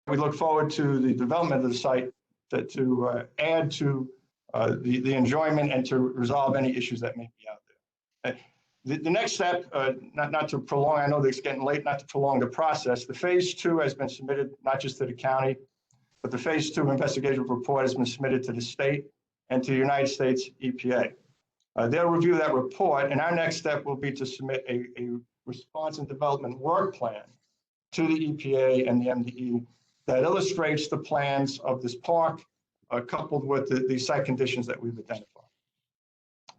We look forward to the development of the site to add to the enjoyment and to resolve any issues that may be out there. The next step, not to prolong, I know that it's getting late, not to prolong the process, the phase 2 has been submitted not just to the county, but the phase 2 investigation report has been submitted to the state and to the United States EPA. They'll review that report, and our next step will be to submit a response and development work plan to the EPA and the MDE that illustrates the plans of this park, coupled with the site conditions that we've identified.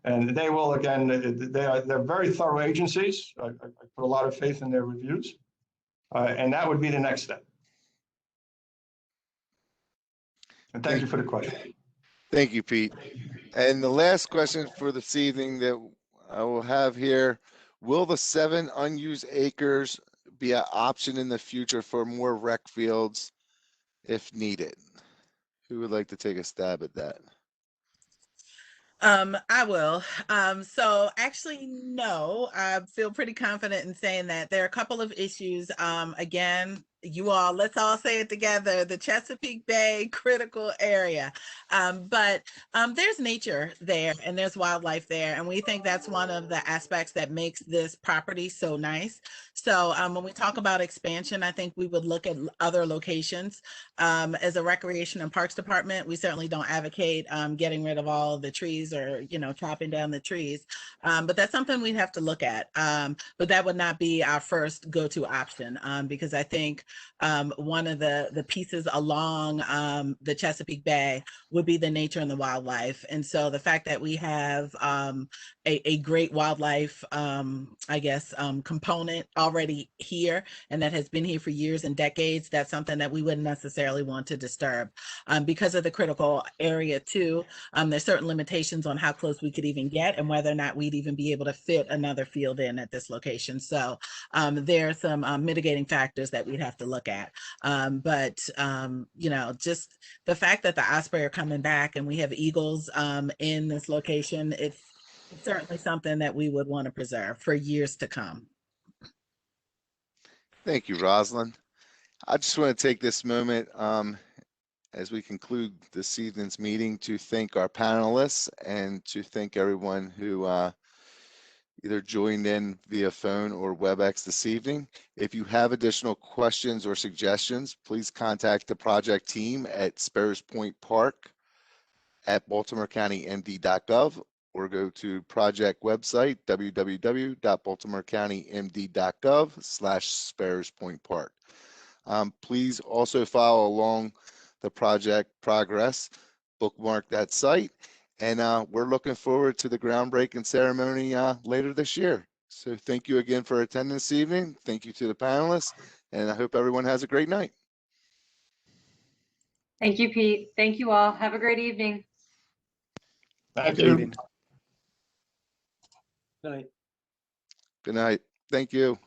And they will, again, they're very thorough agencies. I put a lot of faith in their reviews, and that would be the next step. And thank you for the question. Thank you, Pete. And the last question for this evening that I will have here, will the 7 unused acres be an option in the future for more rec fields if needed? Who would like to take a stab at that? I will. So actually, no, I feel pretty confident in saying that there are a couple of issues. Again, let's all say it together, the Chesapeake Bay critical area. But there's nature there and there's wildlife there. And we think that's one of the aspects that makes this property so nice. So when we talk about expansion, I think we would look at other locations. As a Recreation and Parks Department, we certainly don't advocate getting rid of all of the trees or, chopping down the trees. But that's something we'd have to look at. But that would not be our first go-to option because I think one of the pieces along the Chesapeake Bay would be the nature and the wildlife. And so the fact that we have a great wildlife, component already here, and that has been here for years and decades, that's something that we wouldn't necessarily want to disturb. Because of the critical area too, there's certain limitations on how close we could even get and whether or not we'd even be able to fit another field in at this location. So there are some mitigating factors that we'd have to look at. Just the fact that the osprey are coming back and we have eagles in this location, it's certainly something that we would want to preserve for years to come. Thank you, Rosalind. I just want to take this moment as we conclude this evening's meeting to thank our panelists and to thank everyone who either joined in via phone or WebEx this evening. If you have additional questions or suggestions, please contact the project team at Sparrows Point Park at baltimorecountymd.gov or go to project website www.baltimorecountymd.gov/Sparrows Point Park. Please also follow along the project progress, bookmark that site, and we're looking forward to the groundbreaking ceremony later this year. So thank you again for attending this evening. Thank you to the panelists, and I hope everyone has a great night. Thank you, Pete. Thank you all. Have a great evening. Thank you. Good night. Good night. Thank you.